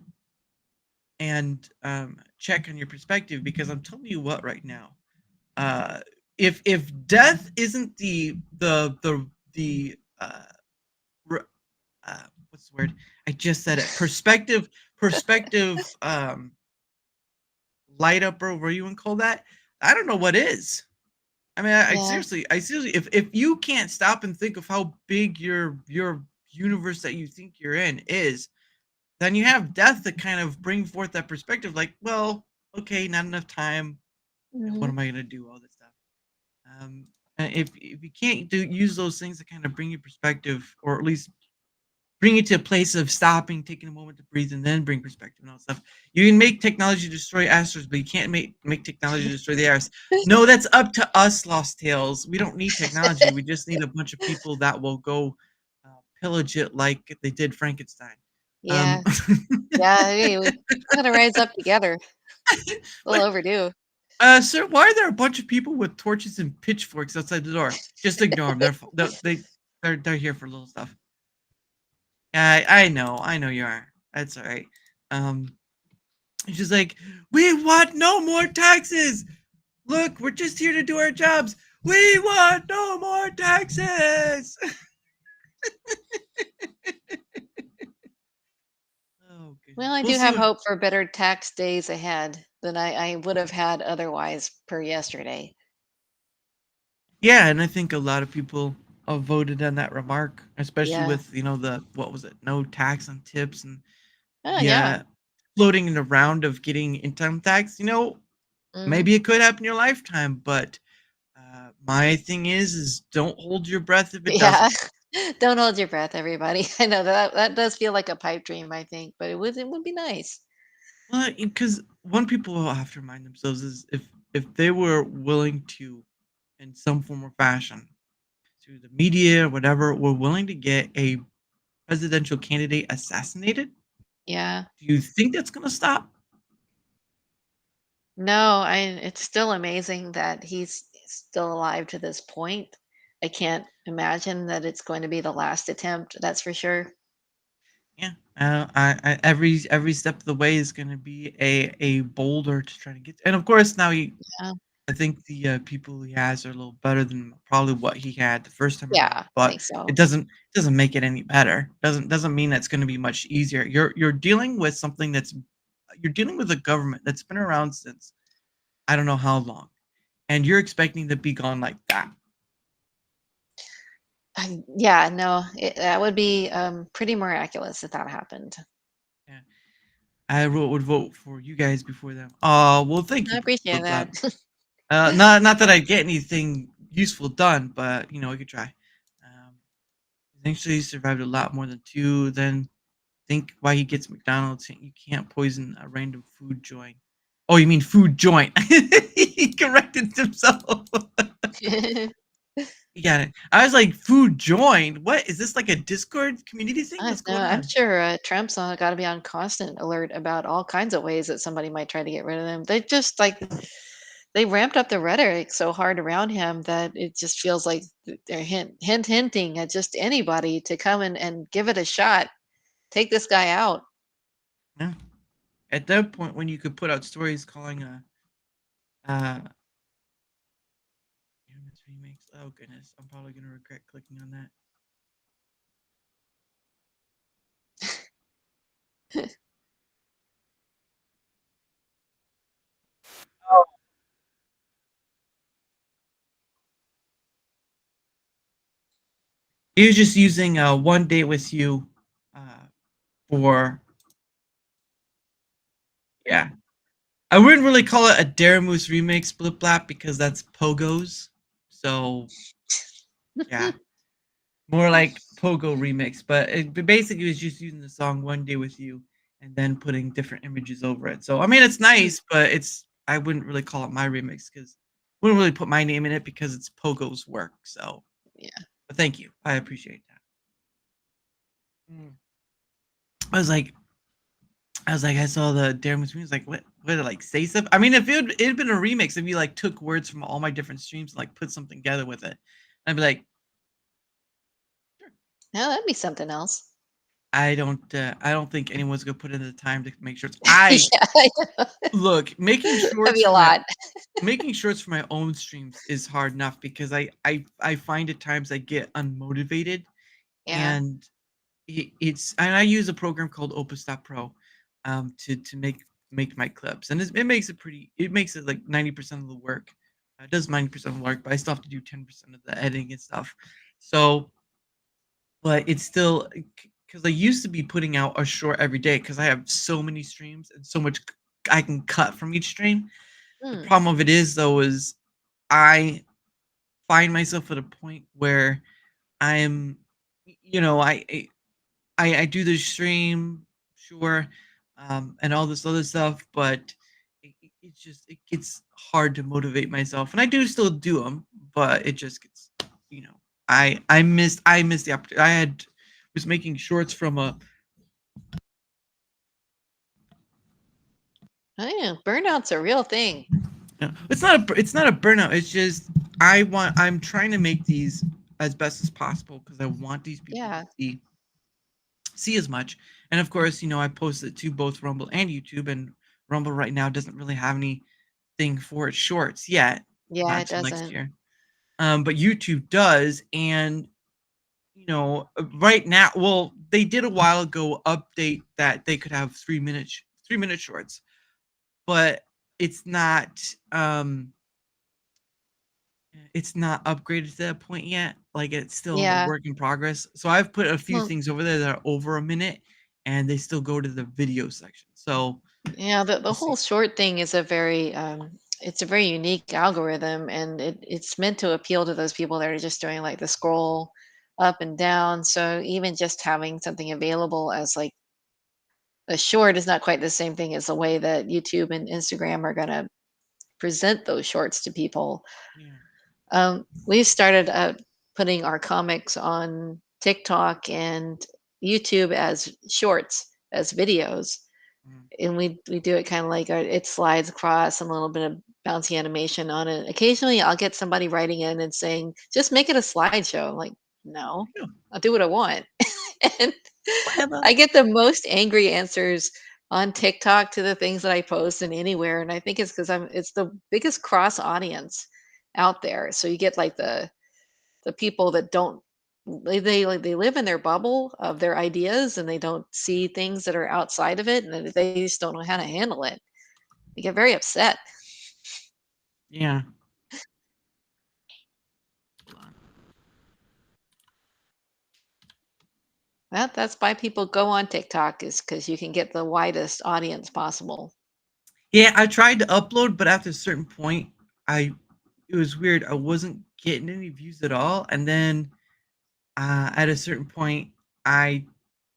check on your perspective, because I'm telling you what, right now, if death isn't the what's the word? I just said it. Perspective. Light up, or what you want to call that? I don't know what is. I mean, I Yeah. seriously, if you can't stop and think of how big your universe that you think you're in is, then you have death to kind of bring forth that perspective. Like, well, okay, not enough time. What hmm am I gonna do? All this stuff. And if you can't use those things to kind of bring you perspective, or at least bring you to a place of stopping, taking a moment to breathe, and then bring perspective and all that stuff. You can make technology destroy asteroids, but you can't make technology destroy the Earth. No, that's up to us, Lost Tales. We don't need technology. We just need a bunch of people that will go pillage it like they did Frankenstein. Yeah. Yeah. Hey, we gotta rise up together. A little Like, overdue. sir, why are there a bunch of people with torches and pitchforks outside the door? Just ignore them. They're here for little stuff. I know you are. That's all right. It's just like, we want no more taxes. Look, we're just here to do our jobs. We want no more taxes. Oh, goodness. Well, I We'll do see have what- hope for better tax days ahead than I would have had otherwise per yesterday. Yeah, and I think a lot of people voted on that remark, especially Yeah. with the what was it? No tax on tips, and Oh, the yeah. floating in the round of getting income tax. hmm Maybe it could happen in your lifetime, but my thing is don't hold your breath if it Yeah. doesn't. Don't hold your breath, everybody. I know that does feel like a pipe dream, I think, but it would be nice. Well, because one people will have to remind themselves is if they were willing to in some form or fashion, through the media, whatever, were willing to get a presidential candidate assassinated. Yeah. Do you think that's going to stop? No, it's still amazing that he's still alive to this point. I can't imagine that it's going to be the last attempt, that's for sure. Yeah, every step of the way is going to be a boulder to try to get. And of course, now Yeah. I think the people he has are a little better than probably what he had the first time Yeah, around. I But think so. it doesn't make it any better. Doesn't mean that's going to be much easier. You're dealing with something that's you're dealing with a government that's been around since I don't know how long, and you're expecting to be gone like that. Yeah, no, that would be pretty miraculous if that happened. Yeah, would vote for you guys before them. Oh well, thank I you, appreciate Flip that. Flap. Not that I get anything useful done, but I could try. Um, Eventually survived a lot more than two. Then think why he gets McDonald's. You can't poison a random food joint. Oh, you mean food joint? He corrected himself. You got it. I was like, food joint. What is this, like a Discord community thing? I What's know. going I'm on? sure Trump's got to be on constant alert about all kinds of ways that somebody might try to get rid of him. They just they ramped up the rhetoric so hard around him that it just feels like they're hinting at just anybody to come and give it a shot. Take this guy out. Yeah. At that point, when you could put out stories calling remakes. Oh goodness, I'm probably gonna regret clicking on that. He was just using One Day With You uh, for, yeah. I wouldn't really call it a Daramouthe remix, Blip Blap, because that's Pogos. So, yeah. More like Pogo remix. But it basically was just using the song One Day With You and then putting different images over it. So, I mean, it's nice, but I wouldn't really call it my remix because I wouldn't really put my name in it because it's Pogo's work. So, Yeah. but thank you. I appreciate that. I was like, I saw the Darren was like, what did it like say stuff? I mean, if it'd been a remix, if you like took words from all my different streams and like put something together with it, I'd be like, No, that'd be something else. I don't think anyone's gonna put in the time to make shorts. I Yeah, I know. look That'd be a lot. making shorts for my own streams is hard enough because I find at times I get unmotivated Yeah. and and I use a program called Opus.pro to make my clips, and it makes it like 90% of the work. It does 90% of the work, but I still have to do 10% of the editing and stuff. So, but it's still because I used to be putting out a short every day because I have so many streams and so much I can cut from each stream. The Hmm. problem of it is though is I find myself at a point where I'm, I do the stream, sure, and all this other stuff, but it gets hard to motivate myself, and I do still do them, but it just gets, I missed the opportunity. Was making shorts from a. Oh, yeah. Burnout's a real thing. It's not a burnout. It's just I'm trying to make these as best as possible because I want these people to Yeah. see as much. And of course, I posted to both Rumble and YouTube, and Rumble right now doesn't really have anything for its shorts yet, Yeah, not it until next doesn't. year. But YouTube does, and right now, well, they did a while ago update that they could have 3-minute shorts, but it's not upgraded to that point yet. Like it's still a Yeah. work in progress. So I've put a few Well, things over there that are over a minute and they still go to the video section. So yeah, the we'll whole see. short thing is it's a very unique algorithm, and it's meant to appeal to those people that are just doing like the scroll up and down. So even just having something available as like a short is not quite the same thing as the way that YouTube and Instagram are going to present those shorts to people. Yeah. We started putting our comics on TikTok and YouTube as shorts, as videos, Mm. and we do it kind of like it slides across and a little bit of bouncy animation on it. Occasionally, I'll get somebody writing in and saying, "Just make it a slideshow." I'm like, no, Yeah. I'll do what I want. And Whatever. I get the most angry answers on TikTok to the things that I post and anywhere, and I think it's because it's the biggest cross audience out there. So you get like the people that don't they live in their bubble of their ideas and they don't see things that are outside of it and then they just don't know how to handle it. They get very upset. Yeah. Hold on. That's why people go on TikTok is because you can get the widest audience possible. Yeah, I tried to upload, but after a certain point, I it was weird. I wasn't getting any views at all, and then at a certain point, I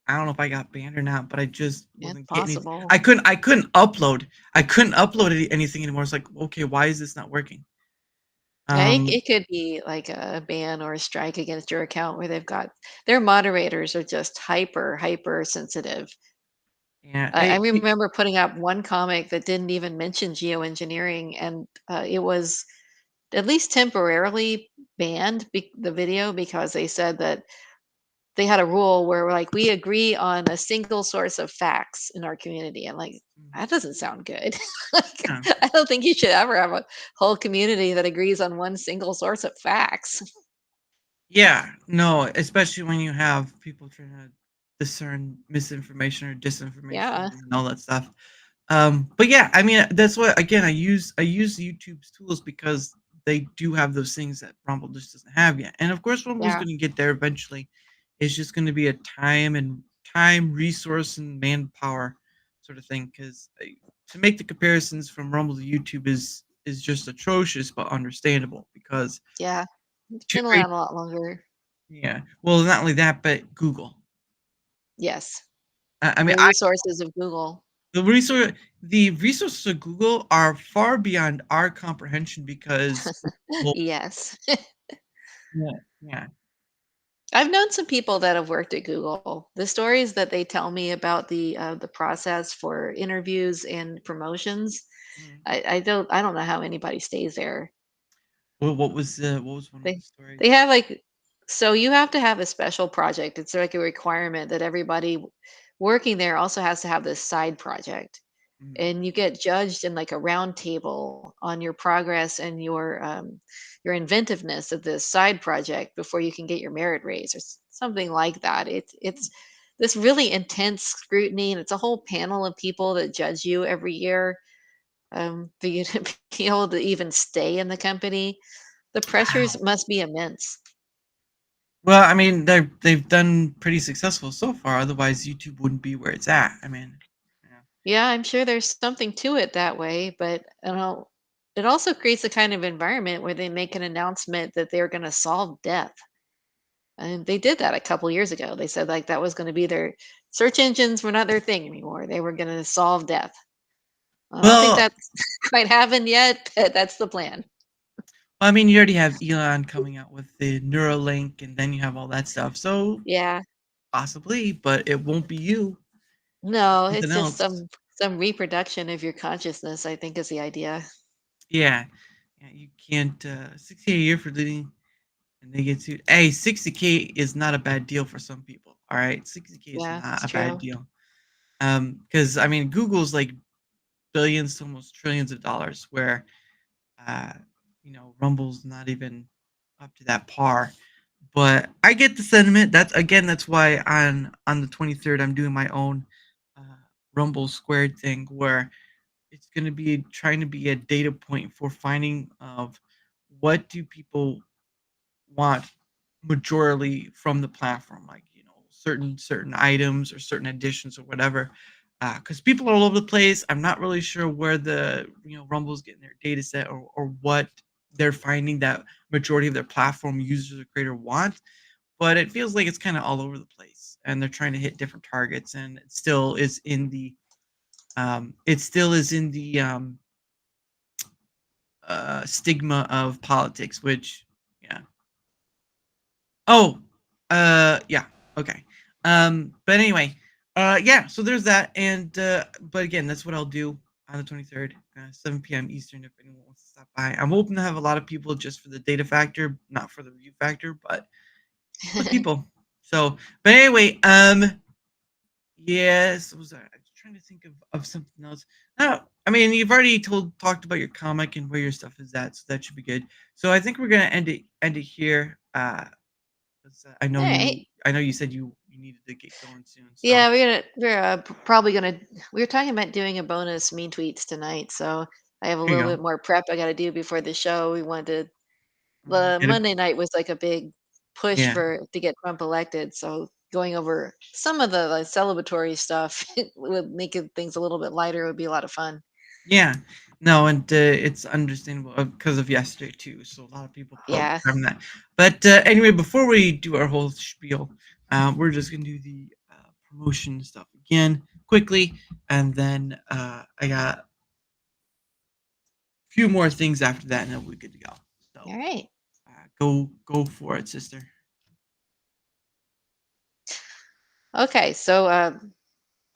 I don't know if I got banned or not, but I just It's wasn't getting any. possible. I couldn't upload. I couldn't upload anything anymore. It's like, okay, why is this not working? Yeah, Um, it could be like a ban or a strike against your account where they've got their moderators are just hyper sensitive. yeah, I remember putting up one comic that didn't even mention geoengineering, and it was at least temporarily banned the video because they said that they had a rule where like we agree on a single source of facts in our community. And like that doesn't sound good. Like, yeah. I don't think you should ever have a whole community that agrees on one single source of facts. Yeah, no, especially when you have people trying to discern misinformation or disinformation Yeah, and all that stuff. But yeah, I mean that's what again I use YouTube's tools because they do have those things that Rumble just doesn't have yet. And of course Rumble's yeah, gonna get there eventually. It's just gonna be a time, resource, and manpower sort of thing. Because to make the comparisons from Rumble to YouTube is just atrocious but understandable because yeah. It's two been great around a lot longer. yeah. Well, not only that, but Google. Yes, I mean, the resources of Google. the resource the resources of Google are far beyond our comprehension because well, Yes. yeah, yeah. I've known some people that have worked at Google. The stories that they tell me about the process for interviews and promotions, Mm. I don't know how anybody stays there. Well, what was one of the They stories? they have like so you have to have a special project. It's like a requirement that everybody working there also has to have this side project. Mm. And you get judged in like a round table on your progress and your inventiveness of this side project before you can get your merit raise or something like that. It's this really intense scrutiny, and it's a whole panel of people that judge you every year for you to be able to even stay in the company. The pressures Wow. must be immense. Well, I mean, they've done pretty successful so far. Otherwise, YouTube wouldn't be where it's at. I mean, yeah. Yeah, I'm sure there's something to it that way, but I don't know. It also creates a kind of environment where they make an announcement that they're going to solve death. And they did that a couple years ago. They said like that was going to be their search engines were not their thing anymore. They were going to solve death. I don't think Well, that's quite happened yet, but that's the plan. I mean, you already have Elon coming out with the Neuralink, and then you have all that stuff. So Yeah. possibly, but it won't be you. No, Something it's just else. some reproduction of your consciousness, I think is the idea. Yeah. Yeah, you can't 60 a year for leading and they get sued. Hey, 60K is not a bad deal for some people. All right. 60K is Yeah, not it's a bad true. deal. Because I mean Google's like billions to almost trillions of dollars where uh Rumble's not even up to that par. But I get the sentiment. That's why on the 23rd I'm doing my own uh Rumble Squared thing where it's going to be trying to be a data point for finding of what do people want majorly from the platform, like certain items or certain additions or whatever. Because people are all over the place. I'm not really sure where the Rumble's getting their data set or what they're finding that majority of their platform users or creator want, but it feels like it's kind of all over the place and they're trying to hit different targets and it still is in the stigma of politics, which yeah. Oh, yeah, okay. But anyway, yeah. So there's that, and but again, that's what I'll do on the 23rd, 7 p.m. Eastern. If anyone wants to stop by, I'm hoping to have a lot of people just for the data factor, not for the view factor, but with people. So, but anyway, yes, what was I was trying to think of something else. No, I mean, you've already talked about your comic and where your stuff is at, so that should be good. So I think we're gonna end it here. 'Cause, All right. I know you said you needed to get going soon. So Yeah, we were talking about doing a bonus mean tweets tonight, so I have a there you little go. bit more prep I got to do before the show. We wanted the Get a Monday night was like a big push yeah. for to get Trump elected, so going over some of the like celebratory stuff would make things a little bit lighter. Would be a lot of fun. Yeah. No, and it's understandable because of yesterday too. So a lot of people probably Yeah. from that. But anyway, before we do our whole spiel, we're just gonna do the promotion stuff again quickly, and then I got a few more things after that, and then we're good to go. So All right. go for it, sister. Okay, so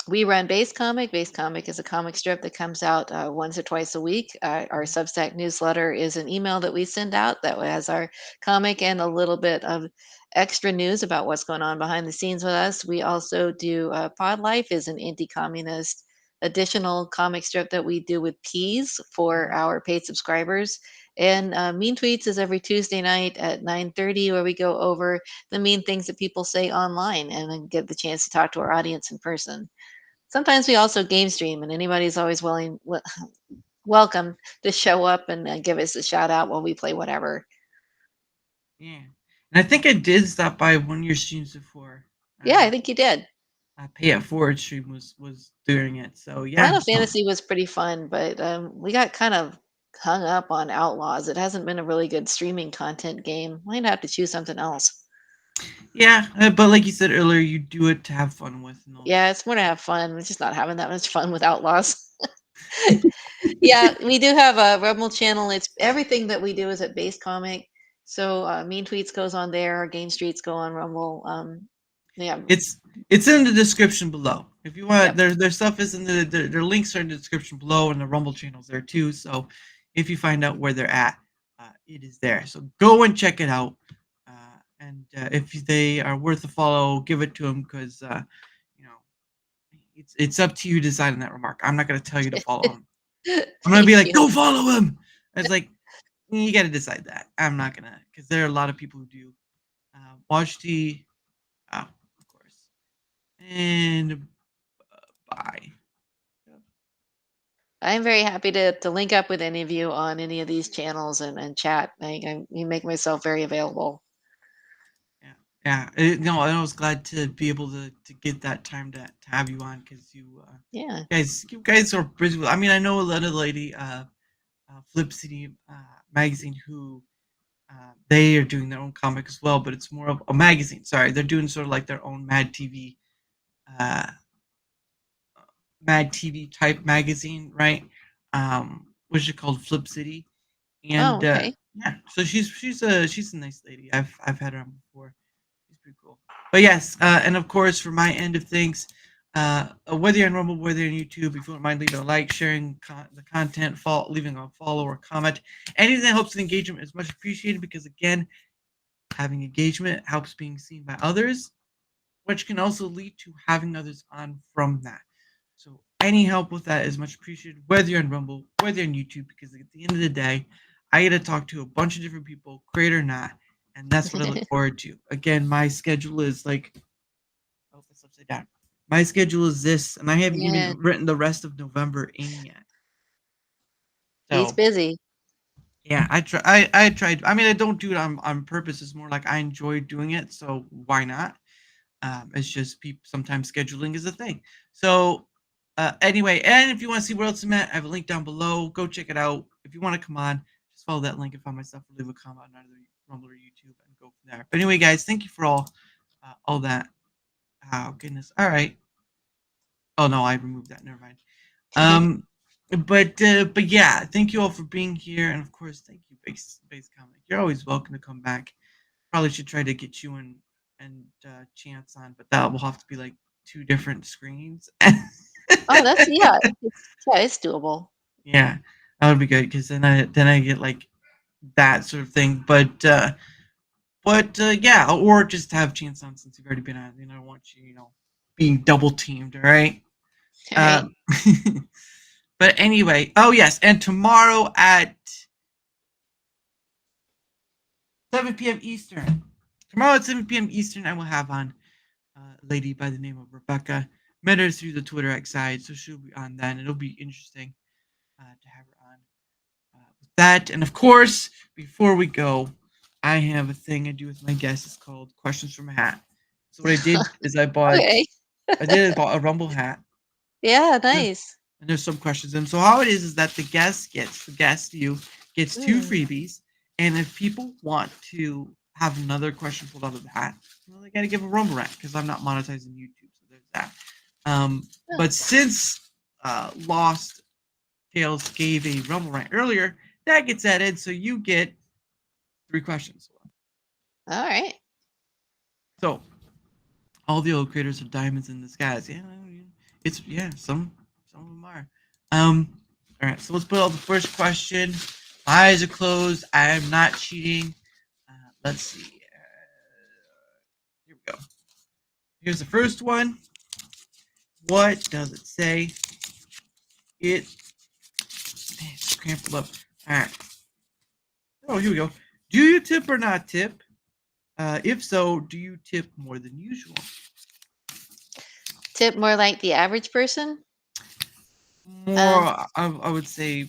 we run Base Comic. Base Comic is a comic strip that comes out once or twice a week. Our Substack newsletter is an email that we send out that has our comic and a little bit of extra news about what's going on behind the scenes with us. We also do Pod Life is an anti-communist additional comic strip that we do with Peas for our paid subscribers. And Mean Tweets is every Tuesday night at 9:30, where we go over the mean things that people say online and then get the chance to talk to our audience in person. Sometimes we also game stream, and anybody's always welcome to show up and give us a shout out while we play whatever. Yeah. And I think I did stop by one of your streams before. Yeah, I think you did. Pay It Forward stream was doing it. So yeah. Final Fantasy was pretty fun, but we got kind of hung up on Outlaws. It hasn't been a really good streaming content game. Might have to choose something else. Yeah, but like you said earlier, you do it to have fun with. And all Yeah, it's more to have fun. We're just not having that much fun with Outlaws. Yeah, we do have a Rebel channel. It's everything that we do is at Base Comic. So Mean Tweets goes on there. Game Streets go on Rumble. Yeah. It's in the description below. If you want, Yep. their stuff is in their links are in the description below, and the Rumble channel's there too. So if you find out where they're at, it is there. So go and check it out. And if they are worth a follow, give it to them because you know it's up to you to decide on that remark. I'm not going to tell you to follow them. I'm going to be Thank like, you. go follow him. It's like you got to decide that. I'm not gonna because there are a lot of people who do. Watch the, of course, and bye. I'm very happy to link up with any of you on any of these channels and chat. You make myself very available. Yeah. No, I was glad to be able to get that time to have you on because Yeah. you guys are busy. I mean, I know a lot of lady, Flip City magazine who they are doing their own comic as well, but it's more of a magazine. Sorry, they're doing sort of like their own uh, Mad TV type magazine, right? Which is called Flip City, Oh, and okay. yeah, so she's a nice lady. I've had her on before. She's pretty cool. But yes, and of course, for my end of things, whether you're on Rumble, whether you're on YouTube, if you wouldn't mind leaving a like, sharing the content, leaving a follow or comment, anything that helps with engagement is much appreciated because again, having engagement helps being seen by others, which can also lead to having others on from that. So any help with that is much appreciated, whether you're on Rumble, whether you're on YouTube, because at the end of the day, I get to talk to a bunch of different people, create or not, and that's what I look forward to. Again, my schedule is like, oh, that's upside down. My schedule is this, and I haven't Yeah. even written the rest of November in yet. He's So busy. yeah, I try. I tried. I mean, I don't do it on purpose. It's more like I enjoy doing it, so why not? It's just people sometimes scheduling is a thing. So anyway, and if you want to see where else I'm at, I have a link down below. Go check it out. If you want to come on, just follow that link and find myself or leave a comment on either Rumble or YouTube and go from there. But anyway, guys, thank you for all that. Oh goodness. All right. Oh no, I removed that. Never mind. but yeah, thank you all for being here, and of course, thank you, Base Comic. You're always welcome to come back. Probably should try to get you and Chance on, but that will have to be like 2 different screens. Oh, that's it's doable. Yeah, that would be good because then I get like that sort of thing. But yeah, or just have Chance on since you've already been on. I don't want you, being double teamed. All right. All right. Um, but anyway, oh yes, and tomorrow at 7 p.m. Eastern. Tomorrow at 7 p.m. Eastern, I will have on a lady by the name of Rebecca. Met her through the Twitter X side, so she'll be on then. It'll be interesting to have her on with that. And of course, before we go, I have a thing I do with my guests. It's called Questions from a Hat. So what I did is I bought Okay. a Rumble hat. Yeah, nice. And there's some questions. And so how it is that the guest, you, gets 2 Mm. freebies. And if people want to have another question pulled out of the hat, they got to give a Rumble rant because I'm not monetizing YouTube. So there's that. But since Lost Tales gave a Rumble rant earlier, that gets added. So you get 3 questions. All right. So all the old creators are diamonds in the skies. Yeah, some of them are. All right, so let's put out the first question. My eyes are closed. I am not cheating. Let's see. Here we go. Here's the first one. What does it say? It's crampled up. All right. Oh, here we go. Do you tip or not tip? If so, do you tip more than usual? Tip more like the average person? More, I would say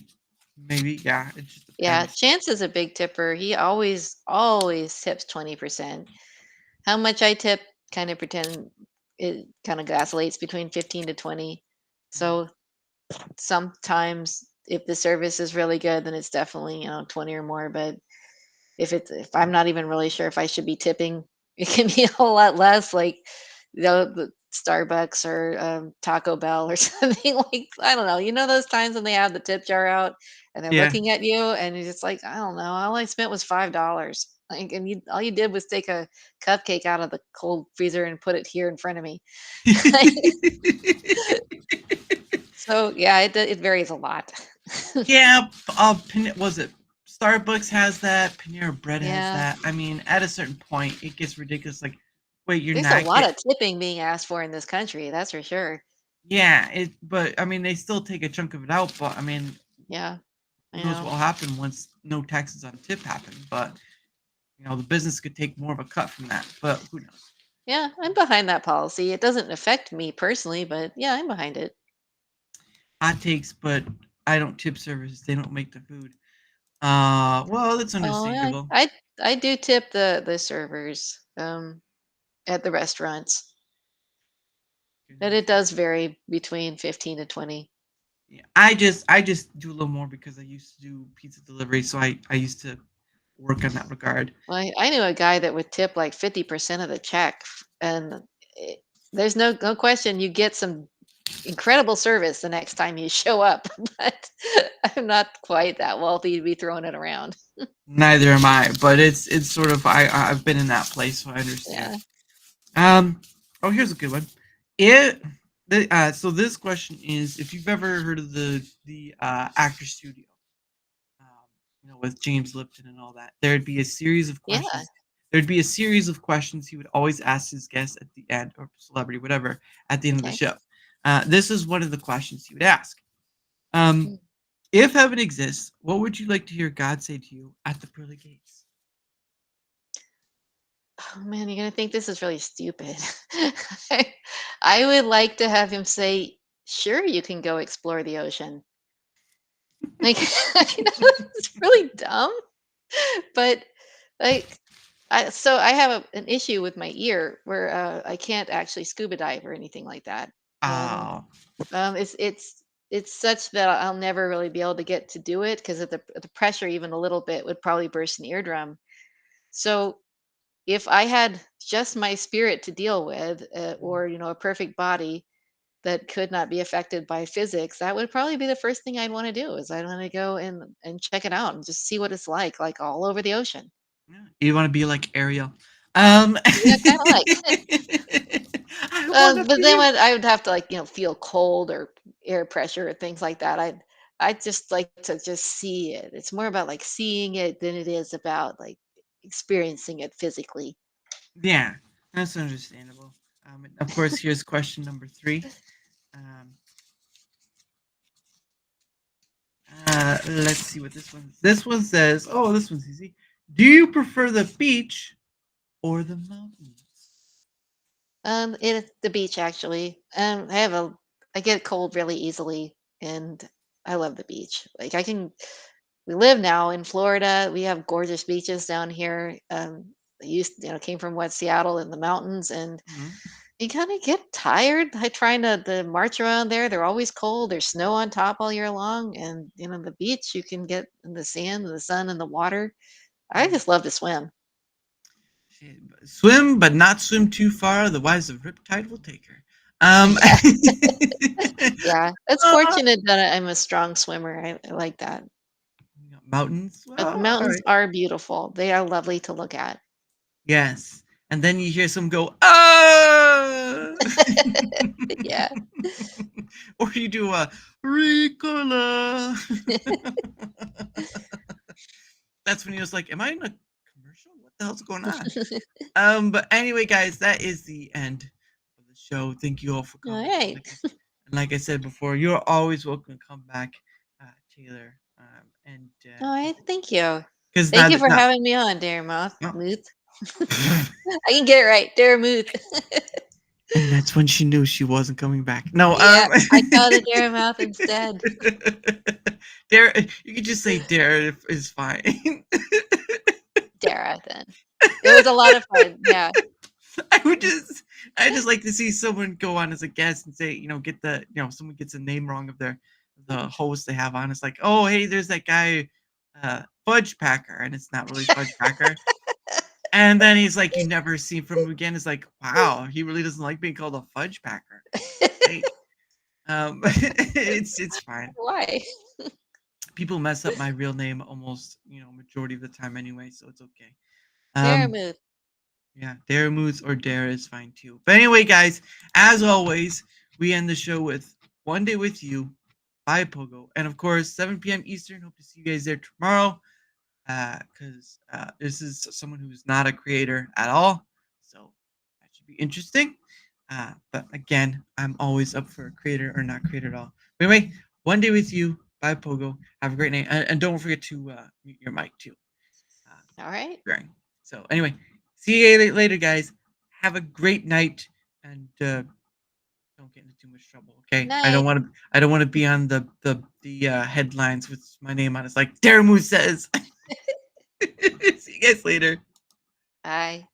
maybe, yeah. It just Yeah, depends. Chance is a big tipper. He always tips 20%. How much I tip kind of pretend it kind of oscillates between 15 to 20. So sometimes if the service is really good, then it's definitely, 20 or more. But if I'm not even really sure if I should be tipping, it can be a whole lot less, like the Starbucks or Taco Bell or something like I don't know. You know those times when they have the tip jar out and they're Yeah. looking at you and you're just like, I don't know, all I spent was $5. Like, and all you did was take a cupcake out of the cold freezer and put it here in front of me. So yeah, it varies a lot. Yeah, was it Starbucks has that? Panera Bread has Yeah. that. I mean, at a certain point, it gets ridiculous. Like, wait, you're There's a not lot get of tipping being asked for in this country, that's for sure. yeah. But I mean, they still take a chunk of it out. But I mean, Yeah, who I knows know. what will happen once no taxes on tip happen? But the business could take more of a cut from that. But who knows? Yeah, I'm behind that policy. It doesn't affect me personally, but yeah, I'm behind it. Hot takes, but I don't tip servers. They don't make the food. Well, that's Oh, yeah, understandable. I do tip the servers at the restaurants, but it does vary between 15 to 20. Yeah, I just do a little more because I used to do pizza delivery, so I used to work on that regard. Well, I knew a guy that would tip like 50% of the check, and it, there's no question you get some incredible service the next time you show up, but I'm not quite that wealthy to be throwing it around. Neither am I, but it's sort of I've been in that place, so I understand. Yeah. Um, oh, here's a good one. So this question is if you've ever heard of the Actor Studio, um, with James Lipton and all that, there'd be a series of Yeah. questions. There'd be a series of questions he would always ask his guests at the end, or celebrity, whatever, at the end of the Okay. show. This is one of the questions he would ask. Um, Mm. if heaven exists, what would you like to hear God say to you at the pearly gates? Oh man, you're gonna think this is really stupid. I would like to have him say, "Sure, you can go explore the ocean." Like, I know it's really dumb, but like, I have an issue with my ear where I can't actually scuba dive or anything like that, and Oh, it's such that I'll never really be able to get to do it because of the pressure, even a little bit would probably burst an eardrum. So if I had just my spirit to deal with, or a perfect body, that could not be affected by physics, that would probably be the first thing I'd want to do. Is I'd want to go and check it out and just see what it's like all over the ocean. Yeah. You want to be like Ariel. Yeah, kind of like. I want to But be. then I would have to feel cold or air pressure or things like that. I'd just like to just see it. It's more about like seeing it than it is about like experiencing it physically. Yeah, that's understandable. And of course, here's question number 3. Let's see what this one. This one says, "Oh, this one's easy. Do you prefer the beach or the mountains?" It's the beach actually. I get cold really easily, and I love the beach. Like we live now in Florida. We have gorgeous beaches down here. I came from West Seattle in the mountains, and Mhm. you kind of get tired trying to march around there. They're always cold. There's snow on top all year long, and the beach you can get in the sand, and the sun, and the water. I Yeah. just love to swim. Swim, but not swim too far. Otherwise, the riptide will take her. Yeah, it's fortunate that I'm a strong swimmer. I like that. Mountains. But Well, the all mountains right. are beautiful. They are lovely to look at. Yes, and then you hear some go, "Ah!" Yeah. Or you do a Ricola. That's when he was like, "Am I in a commercial? What the hell's going on?" But anyway, guys, that is the end of the show. Thank you all for All coming. right. And like I said before, you're always welcome to come back, Taylor. All right. Thank you. Because Thank you for having me on, Daramouthe. I can get it right, Daramouthe. And that's when she knew she wasn't coming back. No, Yeah, I called it Daramouthe instead. Dara, you could just say Dara is fine. Dara, then. It was a lot of fun. Yeah. I just like to see someone go on as a guest and say, someone gets a name wrong of the host they have on. It's like, "Oh, hey, there's that guy, Fudge Packer," and it's not really Fudge Packer. And then he's like, you never see from him again. It's like, wow, he really doesn't like being called a Fudge Packer. Right? It's fine. Why? People mess up my real name almost, majority of the time anyway, so it's okay. Daramouthe. Yeah, Daramouthe or Dara is fine too. But anyway, guys, as always, we end the show with One Day With You by Pogo. And of course, 7 p.m. Eastern. Hope to see you guys there tomorrow. Because this is someone who's not a creator at all. So that should be interesting. But again, I'm always up for a creator or not creator at all. But anyway, One Day With You by Pogo. Have a great night. And don't forget to mute your mic too. All right. So anyway, see you later, guys. Have a great night. And don't get into too much trouble, okay? Night. I don't want to be on the headlines with my name on it. It's like Daramouthe says. See you guys later. Bye.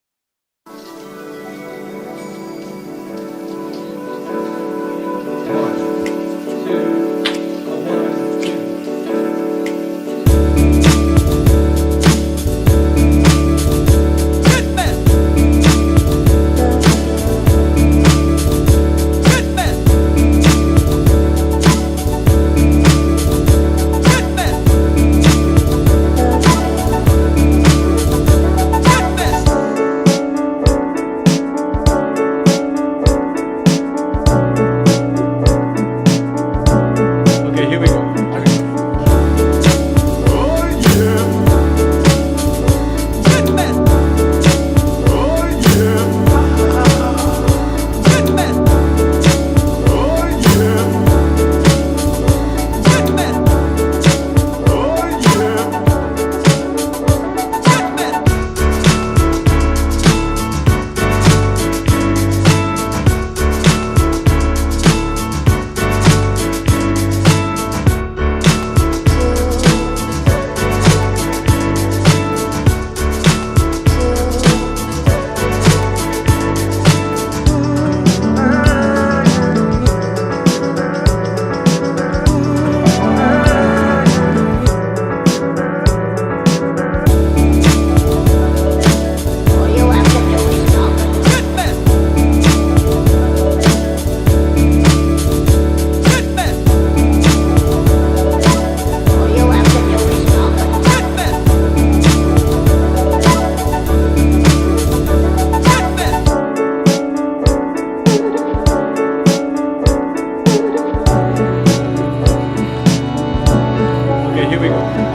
Here we go.